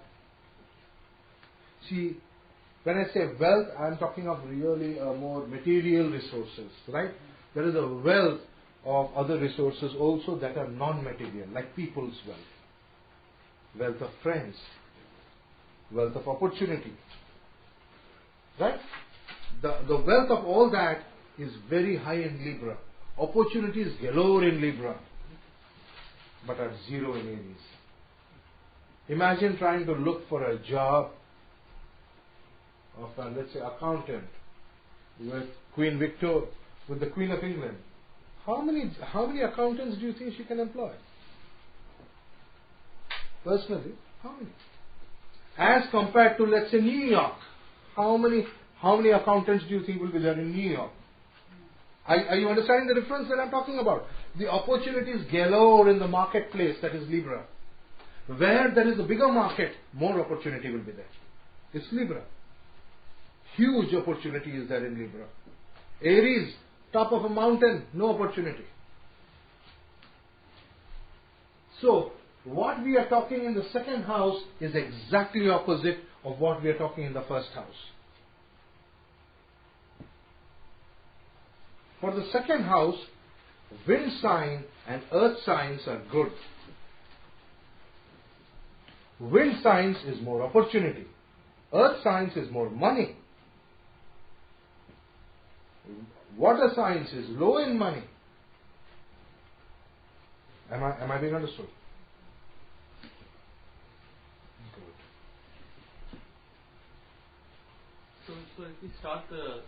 when I say wealth, I am talking of really more material resources, right? There is a wealth of other resources also that are non-material, like people's wealth. Wealth of friends, wealth of opportunity. Right? The wealth of all that is very high in Libra. Opportunities galore in Libra, but are zero in Aries. Imagine trying to look for a job of, let's say, accountant with Queen Victoria, with the Queen of England. How many accountants do you think she can employ? Personally, how many? As compared to, let's say, New York, how many accountants do you think will be there in New York? Are you understanding the difference that I'm talking about? The opportunities galore in the marketplace, that is Libra. Where there is a bigger market, more opportunity will be there. It's Libra. Huge opportunity is there in Libra. Aries, top of a mountain, no opportunity. So, what we are talking in the second house is exactly opposite of what we are talking in the first house. For the second house, wind sign and earth signs are good. Wind signs is more opportunity. Earth signs is more money. Water signs is low in money. Am I being understood? So if we start the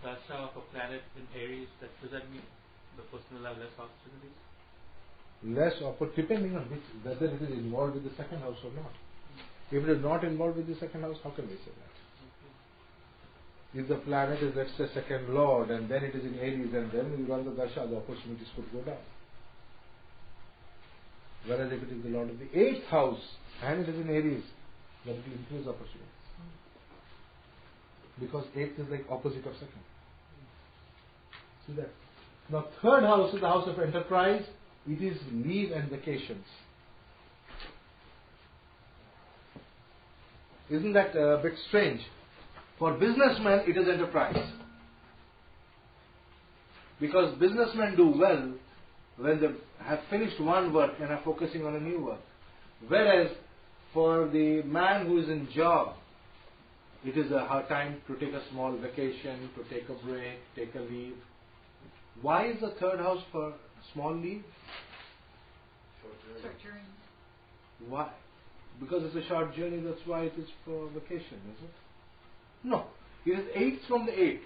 dasha of a planet in Aries, does that mean the person will have less opportunities? Depending on whether it is involved with the second house or not. If it is not involved with the second house, how can we say that? If the planet is, let's say, second lord, and then it is in Aries, and then we run the dasha, the opportunities could go down. Whereas if it is the lord of the 8th house, and it is in Aries, then it will increase opportunities. Because 8th is like opposite of second. See that? Now 3rd house is the house of enterprise. It is leave and vacations. Isn't that a bit strange? For businessmen, it is enterprise. Because businessmen do well when they have finished one work and are focusing on a new work. Whereas for the man who is in job, it is a hard time to take a small vacation, to take a break, take a leave. Why is the 3rd house for small leave? Short journey. Why? Because it's a short journey, that's why it is for vacation, is it? No. It is 8th from the 8th.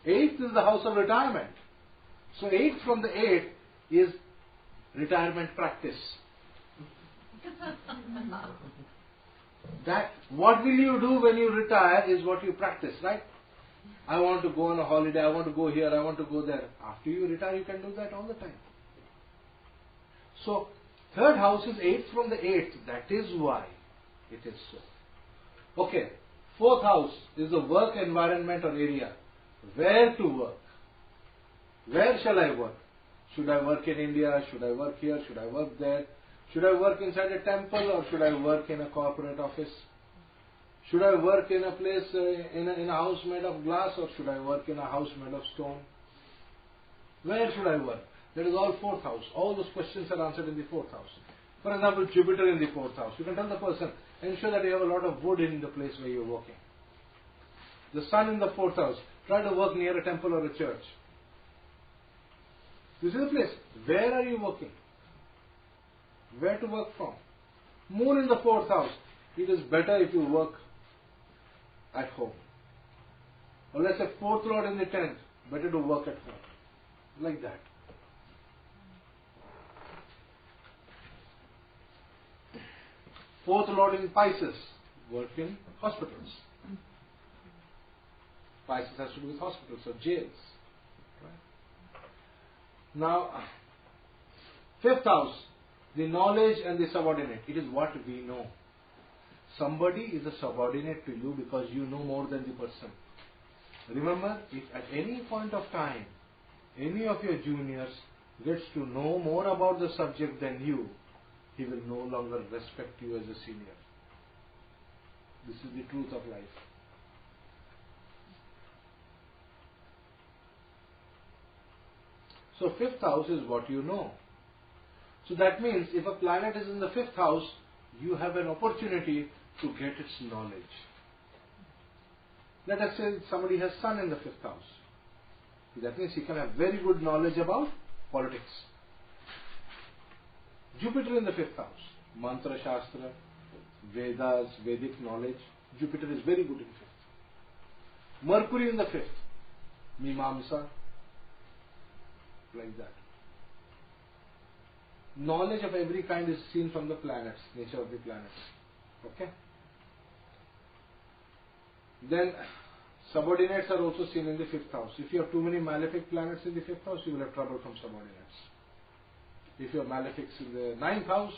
8th is the house of retirement. So 8th from the 8th is retirement practice. That what will you do when you retire is what you practice, right? I want to go on a holiday, I want to go here, I want to go there. After you retire, you can do that all the time. So 3rd house is 8th from the 8th. That is why it is so. Okay. 4th house is the work environment or area. Where to work? Where shall I work? Should I work in India? Should I work here? Should I work there? Should I work inside a temple or should I work in a corporate office? Should I work in a place, in a house made of glass, or should I work in a house made of stone? Where should I work? That is all 4th house. All those questions are answered in the 4th house. For example, Jupiter in the 4th house. You can tell the person, ensure that you have a lot of wood in the place where you are working. The Sun in the 4th house. Try to work near a temple or a church. This is the place. Where are you working? Where to work from? Moon in the 4th house. It is better if you work at home. Or let's say 4th Lord in the 10th. Better to work at home. Like that. Fourth Lord in Pisces, work in hospitals. Pisces has to do with hospitals or jails. Right? Now, 5th house, the knowledge and the subordinate. It is what we know. Somebody is a subordinate to you because you know more than the person. Remember, if at any point of time, any of your juniors gets to know more about the subject than you, he will no longer respect you as a senior. This is the truth of life. So 5th house is what you know. So that means if a planet is in the 5th house, you have an opportunity to get its knowledge. Let us say somebody has Sun in the 5th house. That means he can have very good knowledge about politics. Jupiter in the 5th house, Mantra Shastra, Vedas, Vedic knowledge. Jupiter is very good in 5th. Mercury in the 5th, Mimamsa, like that. Knowledge of every kind is seen from the planets, nature of the planets. Okay? Then subordinates are also seen in the 5th house. If you have too many malefic planets in the 5th house, you will have trouble from subordinates. If you have malefics in the 9th house,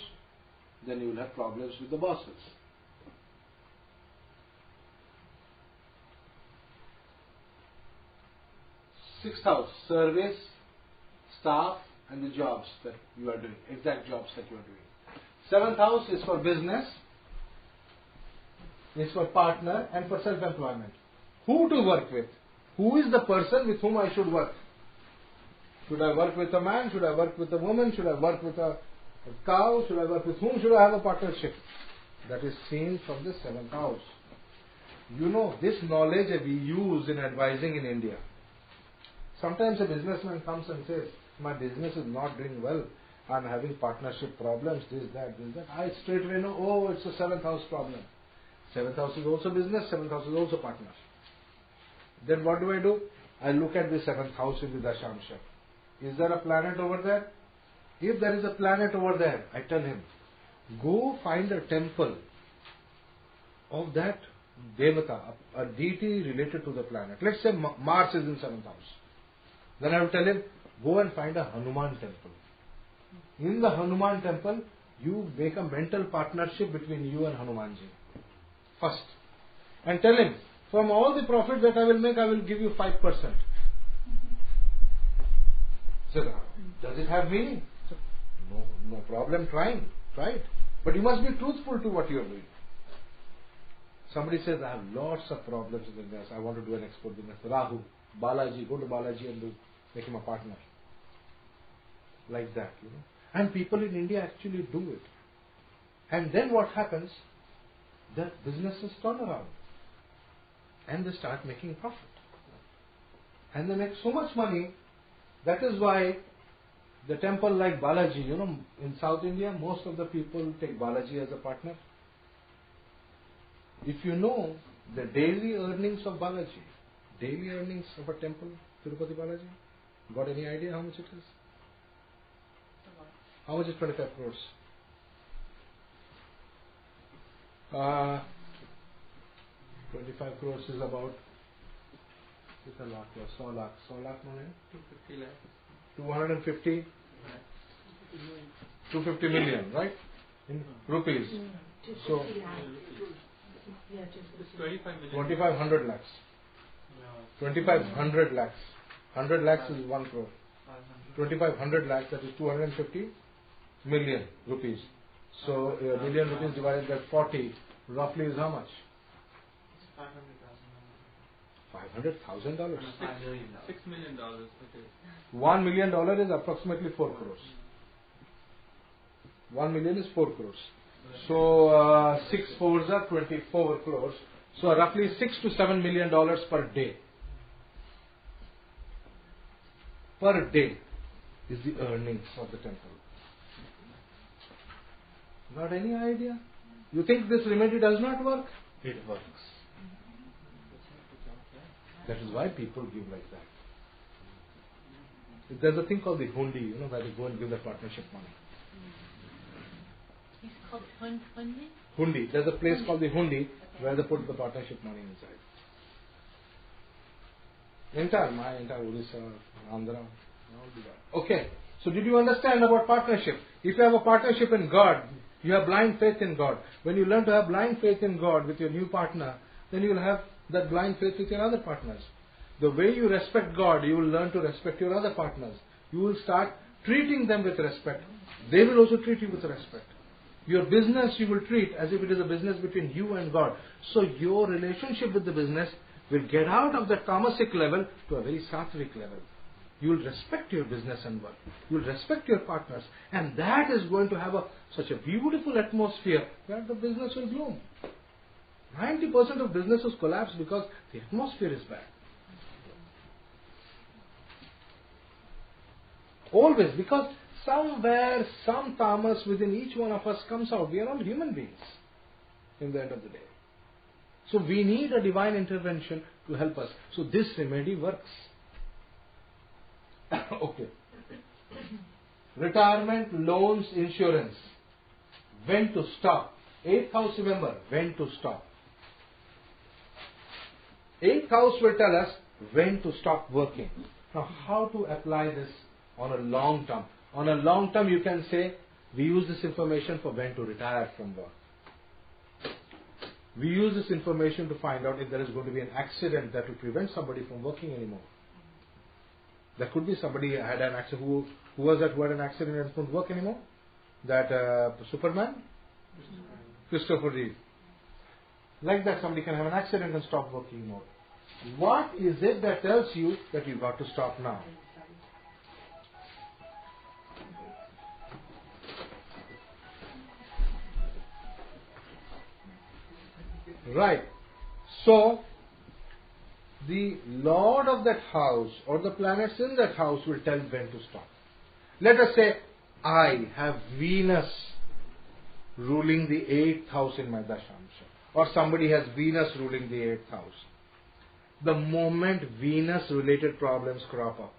then you will have problems with the bosses. 6th house, service, staff and the jobs that you are doing, exact jobs that you are doing. 7th house is for business, is for partner and for self-employment. Who to work with? Who is the person with whom I should work? Should I work with a man? Should I work with a woman? Should I work with a cow? Should I work with whom? Should I have a partnership? That is seen from the 7th house. You know, this knowledge we use in advising in India. Sometimes a businessman comes and says, my business is not doing well. I'm having partnership problems, this, that. I straight away know, oh, it's a 7th house problem. 7th house is also business, 7th house is also partnership. Then what do? I look at the 7th house in the Dasamsa. Is there a planet over there? If there is a planet over there, I tell him, go find a temple of that Devata, a deity related to the planet. Let's say Mars is in 7th house. Then I will tell him, go and find a Hanuman temple. In the Hanuman temple, you make a mental partnership between you and Hanumanji. First. And tell him, from all the profit that I will make, I will give you 5%. So, does it have meaning? So, no problem try it. But you must be truthful to what you are doing. Somebody says, I have lots of problems in business. I want to do an export business. Rahu, Balaji, go to Balaji and make him a partner. Like that, And people in India actually do it. And then what happens? The businesses turn around. And they start making profit. And they make so much money. That is why the temple like Balaji, in South India, most of the people take Balaji as a partner. If you know the daily earnings of Balaji, daily earnings of a temple, Tirupati Balaji, got any idea how much it is? How much is 25 crores? 25 crores is about, it's a lot, 100 lakh. 100 lakh no hai? 250 lakhs. 250? 250 million, right? In rupees. So, 25 million. 2500 lakhs. 2500 lakhs. 100 lakhs is 1 crore. 2500 lakhs, that is 250 million rupees. So, a million rupees divided by 40 roughly is how much? $500,000. $6 million. Okay. $1 million is approximately 4 crores. 1 million is 4 crores. So 6 fours are 24 crores. So roughly $6 to $7 million per day. Per day is the earnings of the temple. Got any idea? You think this remedy does not work? It works. That is why people give like that. There's a thing called the hundi, where they go and give the partnership money. It's called hundi? Hundi. There's a place called the hundi where they put the partnership money inside. My entire Odisha, Andhra, all do that. Okay. So did you understand about partnership? If you have a partnership in God, you have blind faith in God. When you learn to have blind faith in God with your new partner, then you will have that blind faith with your other partners. The way you respect God, you will learn to respect your other partners. You will start treating them with respect. They will also treat you with respect. Your business you will treat as if it is a business between you and God. So your relationship with the business will get out of the tamasic level to a very sattvic level. You will respect your business and work. You will respect your partners. And that is going to have such a beautiful atmosphere that the business will bloom. 90% of businesses collapse because the atmosphere is bad. Always, because somewhere, some tamas within each one of us comes out. We are all human beings in the end of the day. So we need a divine intervention to help us. So this remedy works. Okay. Retirement, loans, insurance. When to stop. 8th house, remember, when to stop. 8th house will tell us when to stop working. Now, how to apply this on a long term? On a long term, you can say, we use this information for when to retire from work. We use this information to find out if there is going to be an accident that will prevent somebody from working anymore. There could be somebody who had an accident. Who was that who had an accident and couldn't work anymore? That Superman? Christopher Reeve. Like that, somebody can have an accident and stop working more. What is it that tells you that you've got to stop now? Right. So, the Lord of that house or the planets in that house will tell when to stop. Let us say, I have Venus ruling the 8th house in my Dashaamsha. Or somebody has Venus ruling the 8th house. The moment Venus-related problems crop up,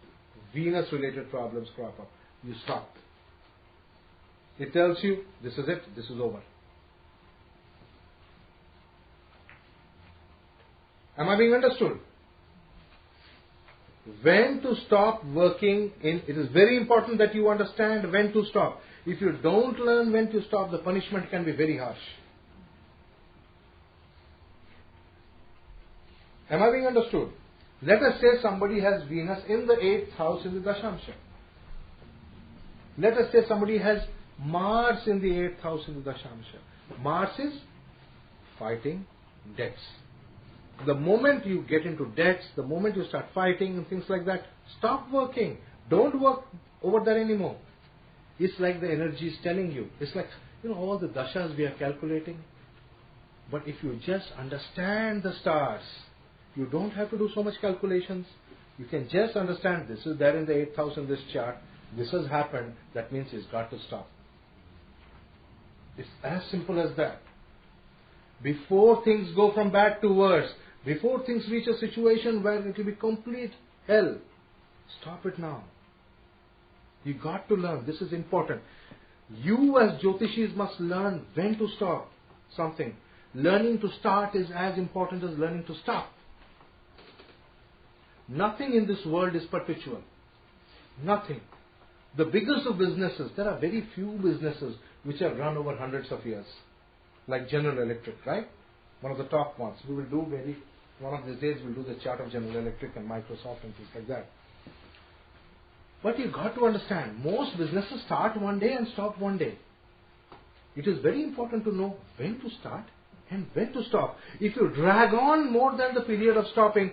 you stop. It tells you, this is it, this is over. Am I being understood? When to stop working it is very important that you understand when to stop. If you don't learn when to stop, the punishment can be very harsh. Am I being understood? Let us say somebody has Venus in the 8th house in the Dasamsa. Let us say somebody has Mars in the 8th house in the Dasamsa. Mars is fighting debts. The moment you get into debts, the moment you start fighting and things like that, stop working. Don't work over there anymore. It's like the energy is telling you. It's like, all the dashas we are calculating. But if you just understand the stars, you don't have to do so much calculations. You can just understand this is there in the 8th house in this chart. This has happened. That means it's got to stop. It's as simple as that. Before things go from bad to worse, before things reach a situation where it will be complete hell, stop it now. You got to learn. This is important. You as Jyotishis must learn when to stop something. Learning to start is as important as learning to stop. Nothing in this world is perpetual. Nothing. The biggest of businesses, there are very few businesses which have run over hundreds of years. Like General Electric, right? One of the top ones. We will do one of these days we'll do the chart of General Electric and Microsoft and things like that. But you got to understand, most businesses start one day and stop one day. It is very important to know when to start and when to stop. If you drag on more than the period of stopping,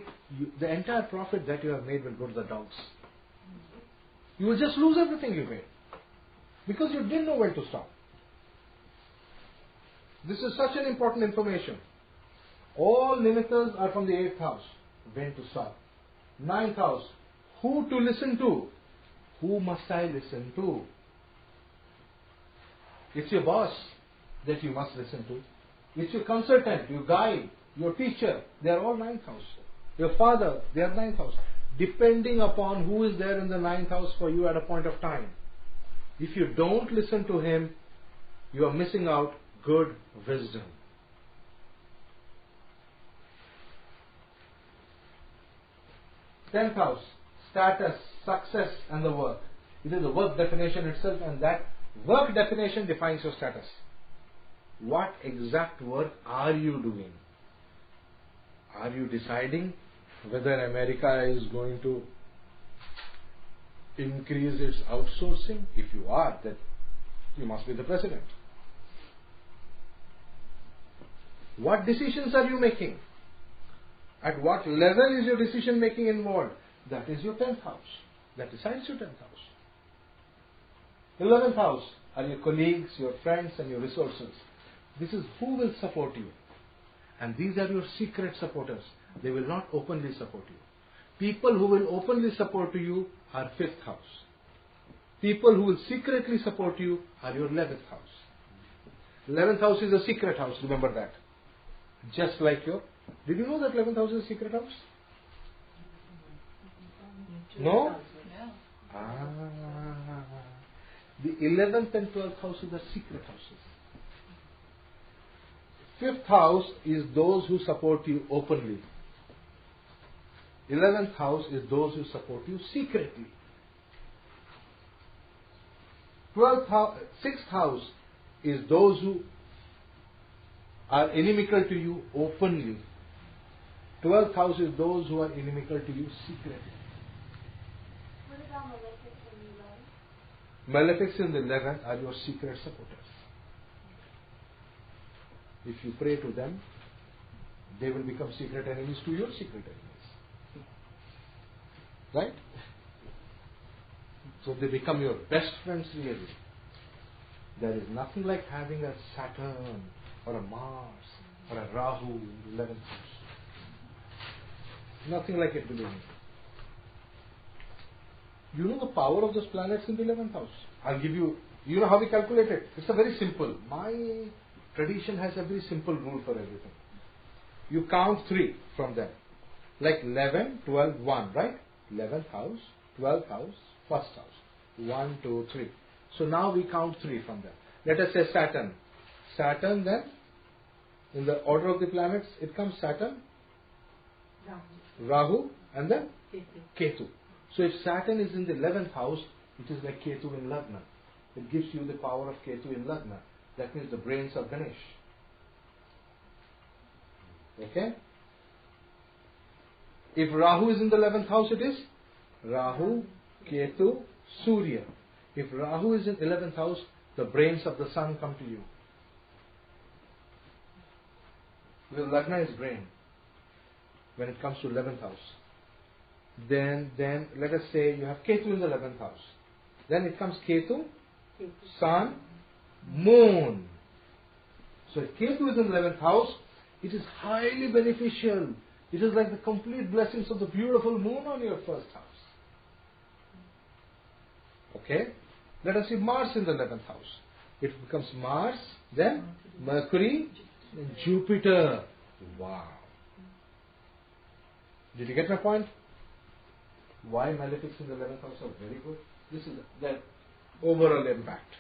the entire profit that you have made will go to the dogs. You will just lose everything you made. Because you didn't know when to stop. This is such an important information. All nimittas are from the 8th house. When to stop. 9th house. Who to listen to? Who must I listen to? It's your boss that you must listen to. It's your consultant, your guide, your teacher. They are all 9th house. Your father, they are 9th house. Depending upon who is there in the 9th house for you at a point of time. If you don't listen to him, you are missing out good wisdom. 10th house, status, success and the work. It is the work definition itself, and that work definition defines your status. What exact work are you doing? Are you deciding whether America is going to increase its outsourcing? If you are, then you must be the president. What decisions are you making? At what level is your decision making involved? That is your 10th house. That decides your 10th house. 11th house are your colleagues, your friends and your resources. This is who will support you. And these are your secret supporters. They will not openly support you. People who will openly support you are 5th house. People who will secretly support you are your 11th house. 11th house is a secret house, remember that. Just like your... Did you know that 11th house is a secret house? No? No. The 11th and 12th house are the secret houses. 5th house is those who support you openly. 11th house is those who support you secretly. 6th house is those who are inimical to you openly. 12th house is those who are inimical to you secretly. What about malefics in the 11th? Malefics in the 11th are your secret supporters. If you pray to them, they will become secret enemies to your secret enemies. Right? So they become your best friends really. There is nothing like having a Saturn or a Mars or a Rahu in the 11th house. Nothing like it, believe me. You know the power of those planets in the 11th house. I'll give you, you know how we calculate it? It's a very simple. My tradition has a very simple rule for everything. You count 3 from them. Like 11, 12, 1, right? 11th house, 12th house, first house. 1, 2, 3. So now we count 3 from there. Let us say Saturn. Saturn then, in the order of the planets, it comes Saturn, Rahu, and then Ketu. So if Saturn is in the 11th house, it is like Ketu in Lagna. It gives you the power of Ketu in Lagna. That means the brains of Ganesh. Okay? If Rahu is in the 11th house, it is Rahu, Ketu, Surya. If Rahu is in 11th house, the brains of the sun come to you. Because Lagna is brain when it comes to 11th house. Then let us say you have Ketu in the 11th house. Then it comes Ketu, Sun, Moon. So if Ketu is in the 11th house, it is highly beneficial. It is like the complete blessings of the beautiful moon on your first house. Okay? Let us see Mars in the 11th house. It becomes Mars, then Mercury, then Jupiter. Wow. Did you get my point? Why malefics in the 11th house are very good? This is the overall impact.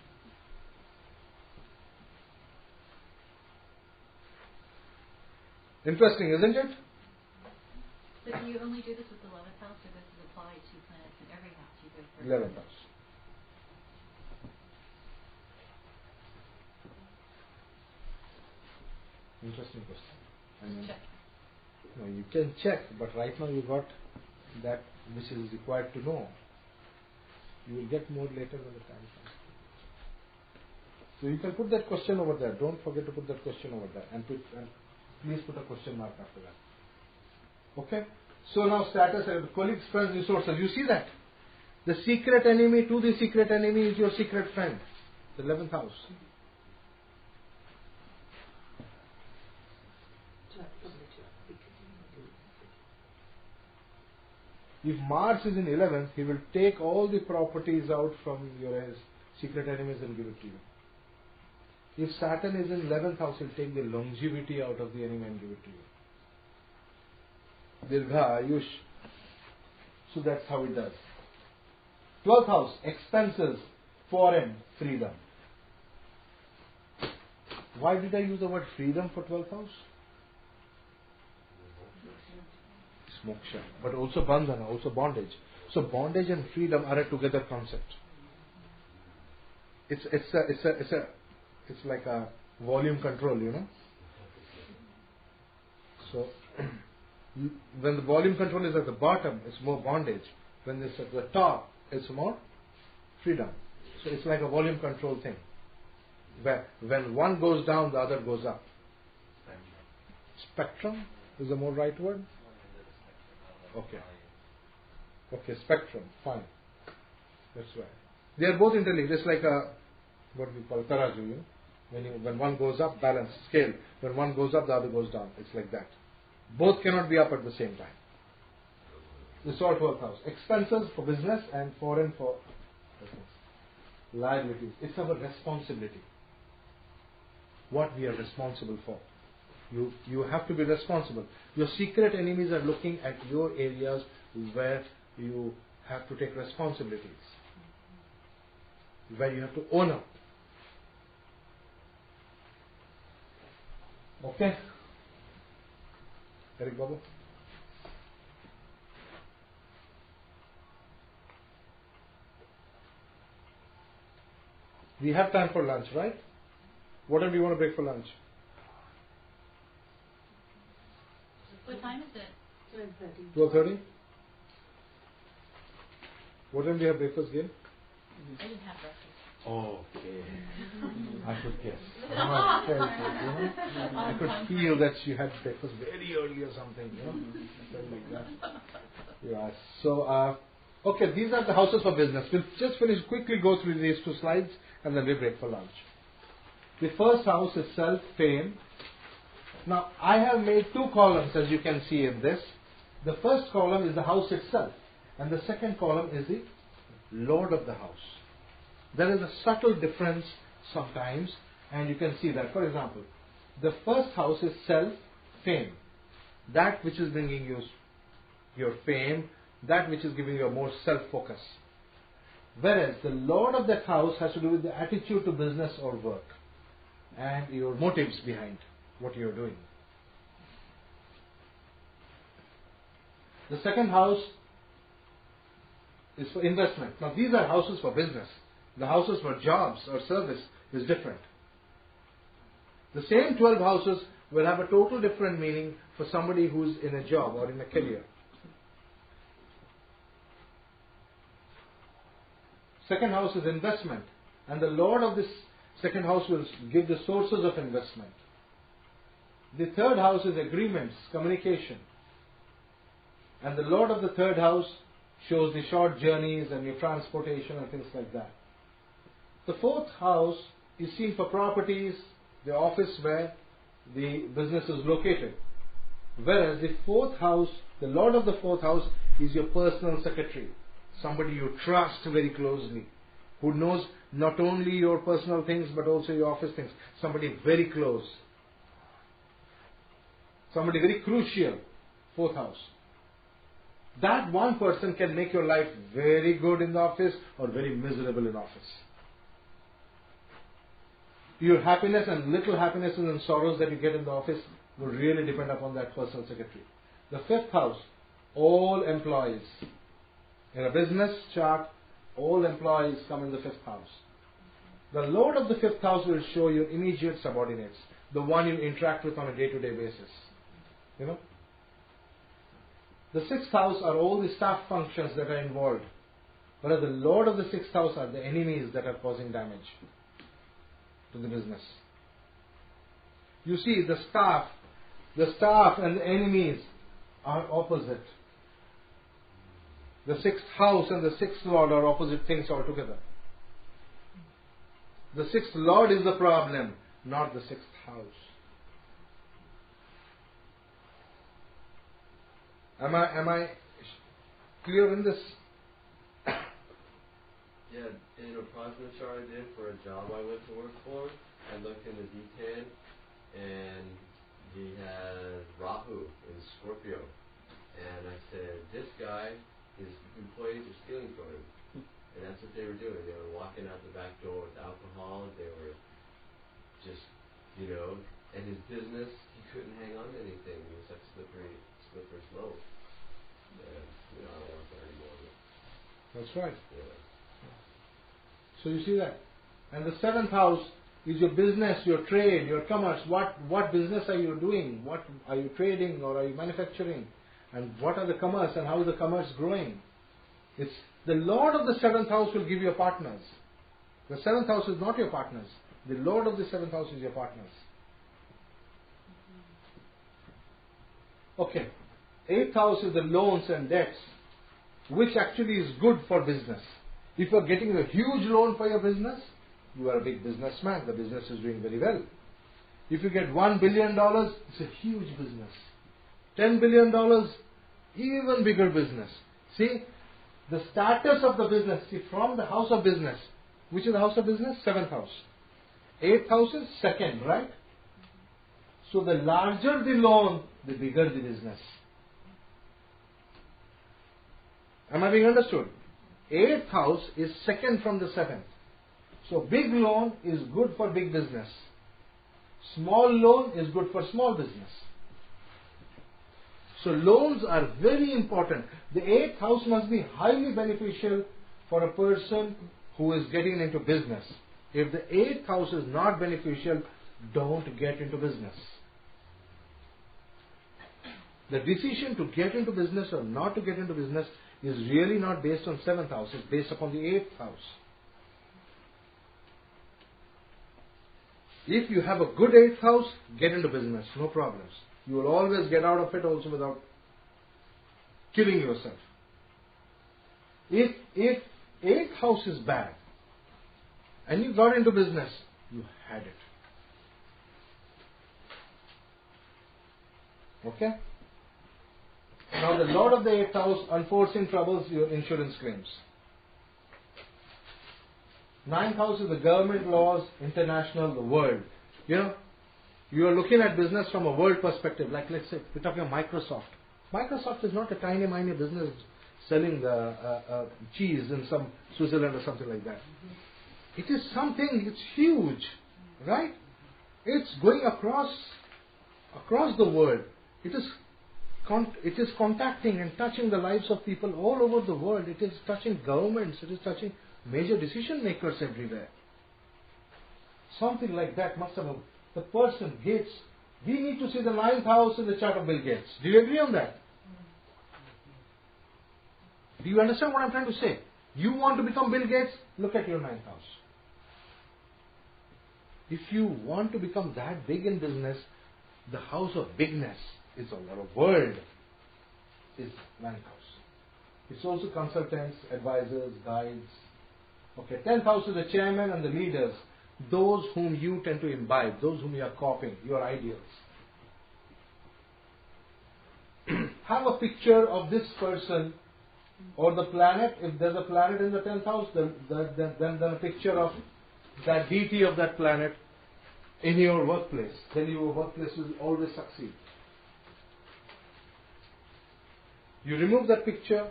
Interesting, isn't it? But do you only do this with the 11th house, or does it apply to planets in every house you go for? 11th house. Interesting question. I mean, Check. no, you can check, but right now you got that which is required to know. You will get more later when the time comes. So you can put that question over there. Don't forget to put that question over there, and please put a question mark after that. Okay? So now status, colleagues, friends, resources. You see that? The secret enemy to the secret enemy is your secret friend. The 11th house. If Mars is in 11th, he will take all the properties out from your secret enemies and give it to you. If Saturn is in 11th house, he'll take the longevity out of the enemy and give it to you. Dirgha, Ayush. So that's how it does. 12th house, expenses, foreign, freedom. Why did I use the word freedom for 12th house? Moksha, but also bandhana, also bondage. So bondage and freedom are a together concept. It's like a volume control, you know. So when the volume control is at the bottom, it's more bondage. When it's at the top, it's more freedom. So it's like a volume control thing. Where when one goes down, the other goes up. Spectrum is the more right word. Okay, spectrum, fine. That's right. They are both interlinked. It's like a, what we call taraju, you know? When one goes up, balance, scale. When one goes up, the other goes down. It's like that. Both cannot be up at the same time. This is all 12th house. Expenses for business and foreign for business. Liabilities. It's our responsibility. What we are responsible for. You have to be responsible. Your secret enemies are looking at your areas where you have to take responsibilities, where you have to own up. Okay? Eric Babu? We have time for lunch, right? What time do you want to break for lunch? What time is it? 12:30. What time do you have breakfast, Gail? I didn't have breakfast. Okay. I could guess. I could feel that you had breakfast very early or something, you know? Something like that. Yeah. So, okay, these are the houses for business. We'll just quickly go through these 2 slides and then we break for lunch. The first house is self, fame. Now, I have made 2 columns as you can see in this. The first column is the house itself, and the second column is the Lord of the house. There is a subtle difference sometimes, and you can see that. For example, the first house is self, fame, that which is bringing you your fame, that which is giving you a more self-focus. Whereas the Lord of that house has to do with the attitude to business or work and your motives behind what you are doing. The second house is for investment. Now these are houses for business. The houses for jobs or service is different. The same 12 houses will have a total different meaning for somebody who's in a job or in a career. Second house is investment, and the Lord of this second house will give the sources of investment. The third house is agreements, communication, and the Lord of the third house shows the short journeys and your transportation and things like that. The fourth house is seen for properties, the office where the business is located. Whereas the fourth house, the Lord of the fourth house is your personal secretary. Somebody you trust very closely, who knows not only your personal things but also your office things. Somebody very close. Somebody very crucial. Fourth house. That one person can make your life very good in the office or very miserable in office. Your happiness and little happinesses and sorrows that you get in the office will really depend upon that personal secretary. The fifth house, all employees. In a business chart, all employees come in the fifth house. The Lord of the fifth house will show your immediate subordinates, the one you interact with on a day-to-day basis. You know? The sixth house are all the staff functions that are involved. Whereas the Lord of the sixth house are the enemies that are causing damage to the business. You see, the staff and the enemies are opposite. The sixth house and the sixth Lord are opposite things altogether. The sixth Lord is the problem, not the sixth house. Am I clear in this? Yeah, in a plasma chart I did for a job I went to work for, I looked in the D10 and he had Rahu in Scorpio. And I said, this guy, his employees are stealing from him. And that's what they were doing. They were walking out the back door with alcohol. They were just, and his business, he couldn't hang on to anything. He was such slippery slope. And, I don't want that anymore. That's right. Yeah. So you see that. And the seventh house is your business, your trade, your commerce. What business are you doing? What are you trading or are you manufacturing? And what are the commerce and how is the commerce growing? It's the Lord of the seventh house will give you partners. The seventh house is not your partners. The Lord of the seventh house is your partners. Okay. Eighth house is the loans and debts, which actually is good for business. If you are getting a huge loan for your business, you are a big businessman. The business is doing very well. If you get $1 billion, it's a huge business. $10 billion, even bigger business. See, the status of the business, from the house of business. Which is the house of business? Seventh house. Eighth house is second, right? So the larger the loan, the bigger the business. Am I being understood? Eighth house is second from the seventh. So big loan is good for big business. Small loan is good for small business. So loans are very important. The eighth house must be highly beneficial for a person who is getting into business. If the eighth house is not beneficial, don't get into business. The decision to get into business or not to get into business is really not based on seventh house. It's based upon the eighth house. If you have a good eighth house, get into business. No problems. You will always get out of it also without killing yourself. If eighth house is bad and you got into business, you had it. Okay? Now the Lord of the eighth house, unforeseen troubles, your insurance claims. Ninth house is the government laws, international, the world. You are looking at business from a world perspective. Like let's say, we're talking about Microsoft. Microsoft is not a tiny, miny business selling cheese in some Switzerland or something like that. It is something, it's huge, right? It's going across the world. It is contacting and touching the lives of people all over the world. It is touching governments. It is touching major decision makers everywhere. Something like that must have. The person, Gates, we need to see the 9th house in the chart of Bill Gates. Do you agree on that? Do you understand what I'm trying to say? You want to become Bill Gates? Look at your 9th house. If you want to become that big in business, the house of bigness is a lot of world is 9th house. It's also consultants, advisors, guides. Okay, 10th house is the chairman and the leaders, those whom you tend to imbibe, those whom you are copying, your ideals. Have a picture of this person or the planet. If there's a planet in the 10th house, then a picture of that deity of that planet in your workplace. Then your workplace will always succeed. You remove that picture,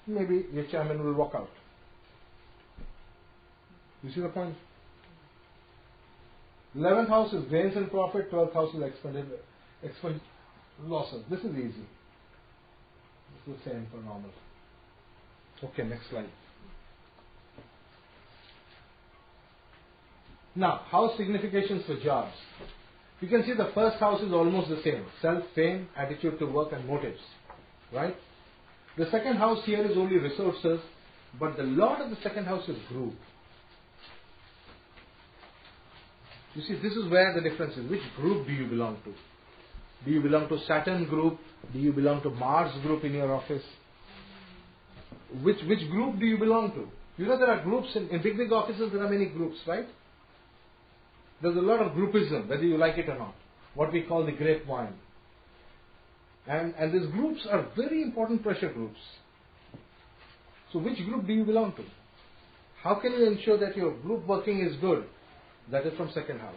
maybe your chairman will walk out. You see the point? 11th house is gains and profit, 12th house is expended losses. This is easy. This is the same for normal. Okay, next slide. Now, house significations for jobs. You can see the first house is almost the same. Self, fame, attitude to work and motives. Right? The second house here is only resources, but the lord of the second house is group. You see, this is where the difference is. Which group do you belong to? Do you belong to Saturn group? Do you belong to Mars group in your office? Which group do you belong to? You know there are groups in big offices, there are many groups, right? There's a lot of groupism, whether you like it or not. What we call the grapevine. And these groups are very important pressure groups. So which group do you belong to? How can you ensure that your group working is good? That is from second house.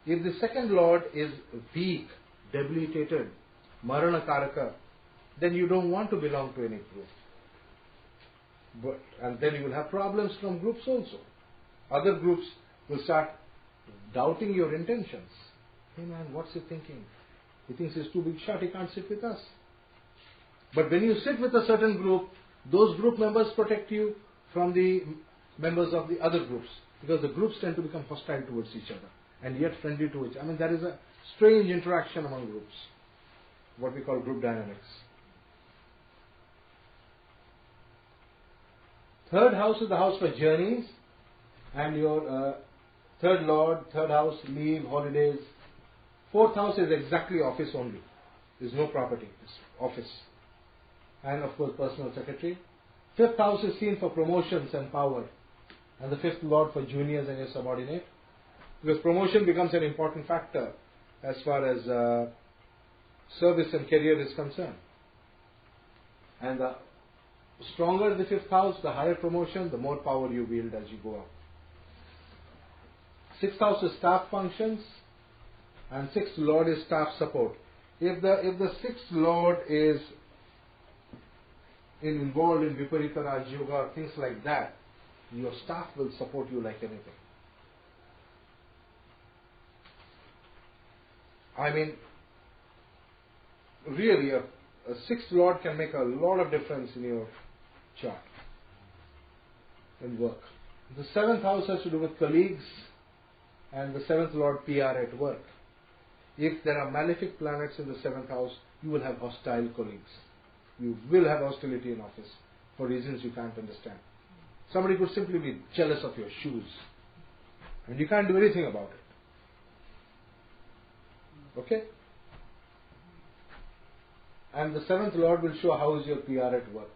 If the second lord is weak, debilitated, marana karaka, then you don't want to belong to any group. And then you will have problems from groups also. Other groups will start doubting your intentions. Hey man, what's he thinking? He thinks he's too big shot, he can't sit with us. But when you sit with a certain group, those group members protect you from the members of the other groups. Because the groups tend to become hostile towards each other and yet friendly to each other. I mean, there is a strange interaction among groups. What we call group dynamics. Third house is the house for journeys. And your third lord, third house, leave, holidays. Fourth house is exactly office only. There's no property. It's office. And of course, personal secretary. Fifth house is seen for promotions and power. And the fifth lord for juniors and your subordinate. Because promotion becomes an important factor as far as service and career is concerned. And the stronger the fifth house, the higher promotion, the more power you wield as you go up. Sixth house is staff functions. And sixth lord is staff support. If the sixth lord is involved in Viparita Raj Yoga or things like that, your staff will support you like anything. I mean, really, a sixth lord can make a lot of difference in your chart and work. The seventh house has to do with colleagues, and the seventh lord PR at work. If there are malefic planets in the seventh house, you will have hostile colleagues. You will have hostility in office for reasons you can't understand. Somebody could simply be jealous of your shoes, and you can't do anything about it. Okay? And the seventh lord will show how is your PR at work.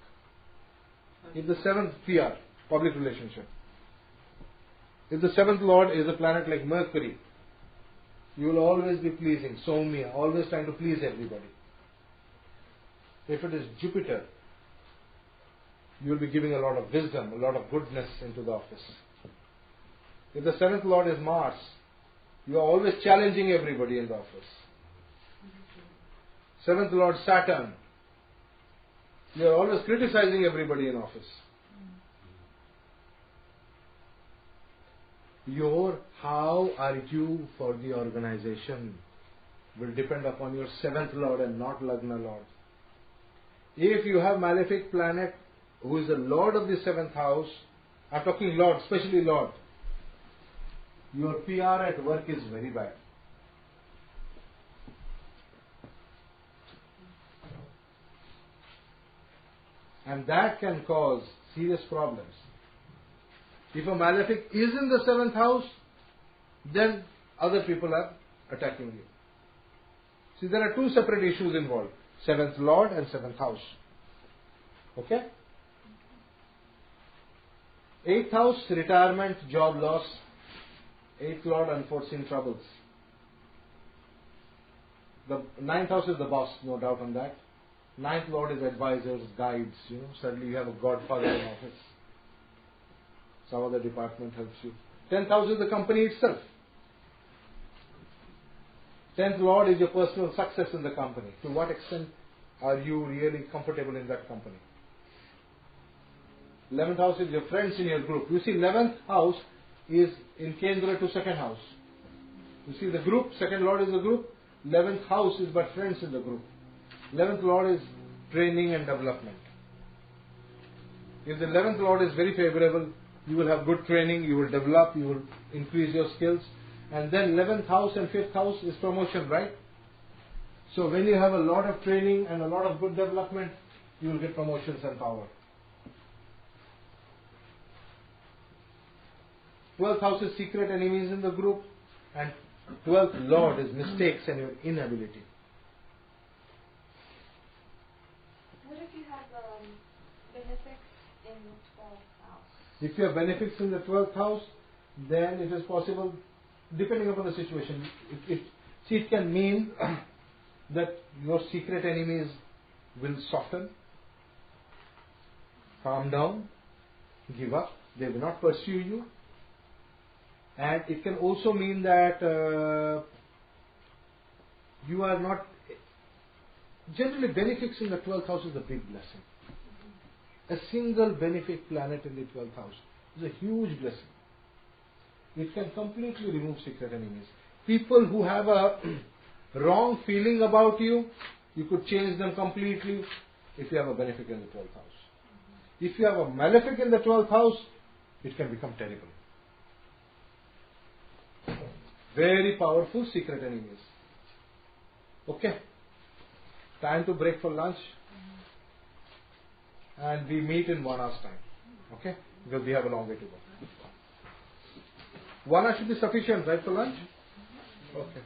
If the seventh PR, public relationship. If the seventh lord is a planet like Mercury, you will always be pleasing, Soumya, always trying to please everybody. If it is Jupiter, you will be giving a lot of wisdom, a lot of goodness into the office. If the seventh lord is Mars, you are always challenging everybody in the office. Seventh Lord Saturn. You are always criticizing everybody in office. How are you for the organization will depend upon your seventh Lord and not Lagna Lord. If you have malefic planet who is the Lord of the seventh house, I'm talking Lord, especially Lord, your PR at work is very bad. And that can cause serious problems. If a malefic is in the seventh house, then other people are attacking you. See, there are two separate issues involved. Seventh Lord and seventh house. Okay? Eighth house, retirement, job loss. Eighth Lord, unforeseen troubles. The ninth house is the boss, no doubt on that. Ninth Lord is advisors, guides. Suddenly you have a godfather in office. Some other department helps you. 10th house is the company itself. 10th Lord is your personal success in the company. To what extent are you really comfortable in that company? 11th house is your friends in your group. You see, 11th house is in Kendra to second house. You see the group, second Lord is the group. 11th house is but friends in the group. 11th Lord is training and development. If the 11th Lord is very favorable, you will have good training, you will develop, you will increase your skills. And then 11th house and 5th house is promotion, right? So when you have a lot of training and a lot of good development, you will get promotions and power. 12th house is secret enemies in the group, and 12th Lord is mistakes and your inability. What if you have benefics in the 12th house? If you have benefics in the 12th house, then it is possible, depending upon the situation. It can mean that your secret enemies will soften, calm down, give up. They will not pursue you. And it can also mean that you are not... Generally, benefics in the 12th house is a big blessing. A single benefic planet in the 12th house is a huge blessing. It can completely remove secret enemies. People who have a wrong feeling about you, you could change them completely if you have a benefic in the 12th house. If you have a malefic in the 12th house, it can become terrible. Very powerful secret enemies. Okay. Time to break for lunch. And we meet in 1 hour's time. Okay? Because we have a long way to go. 1 hour should be sufficient, right, for lunch? Okay.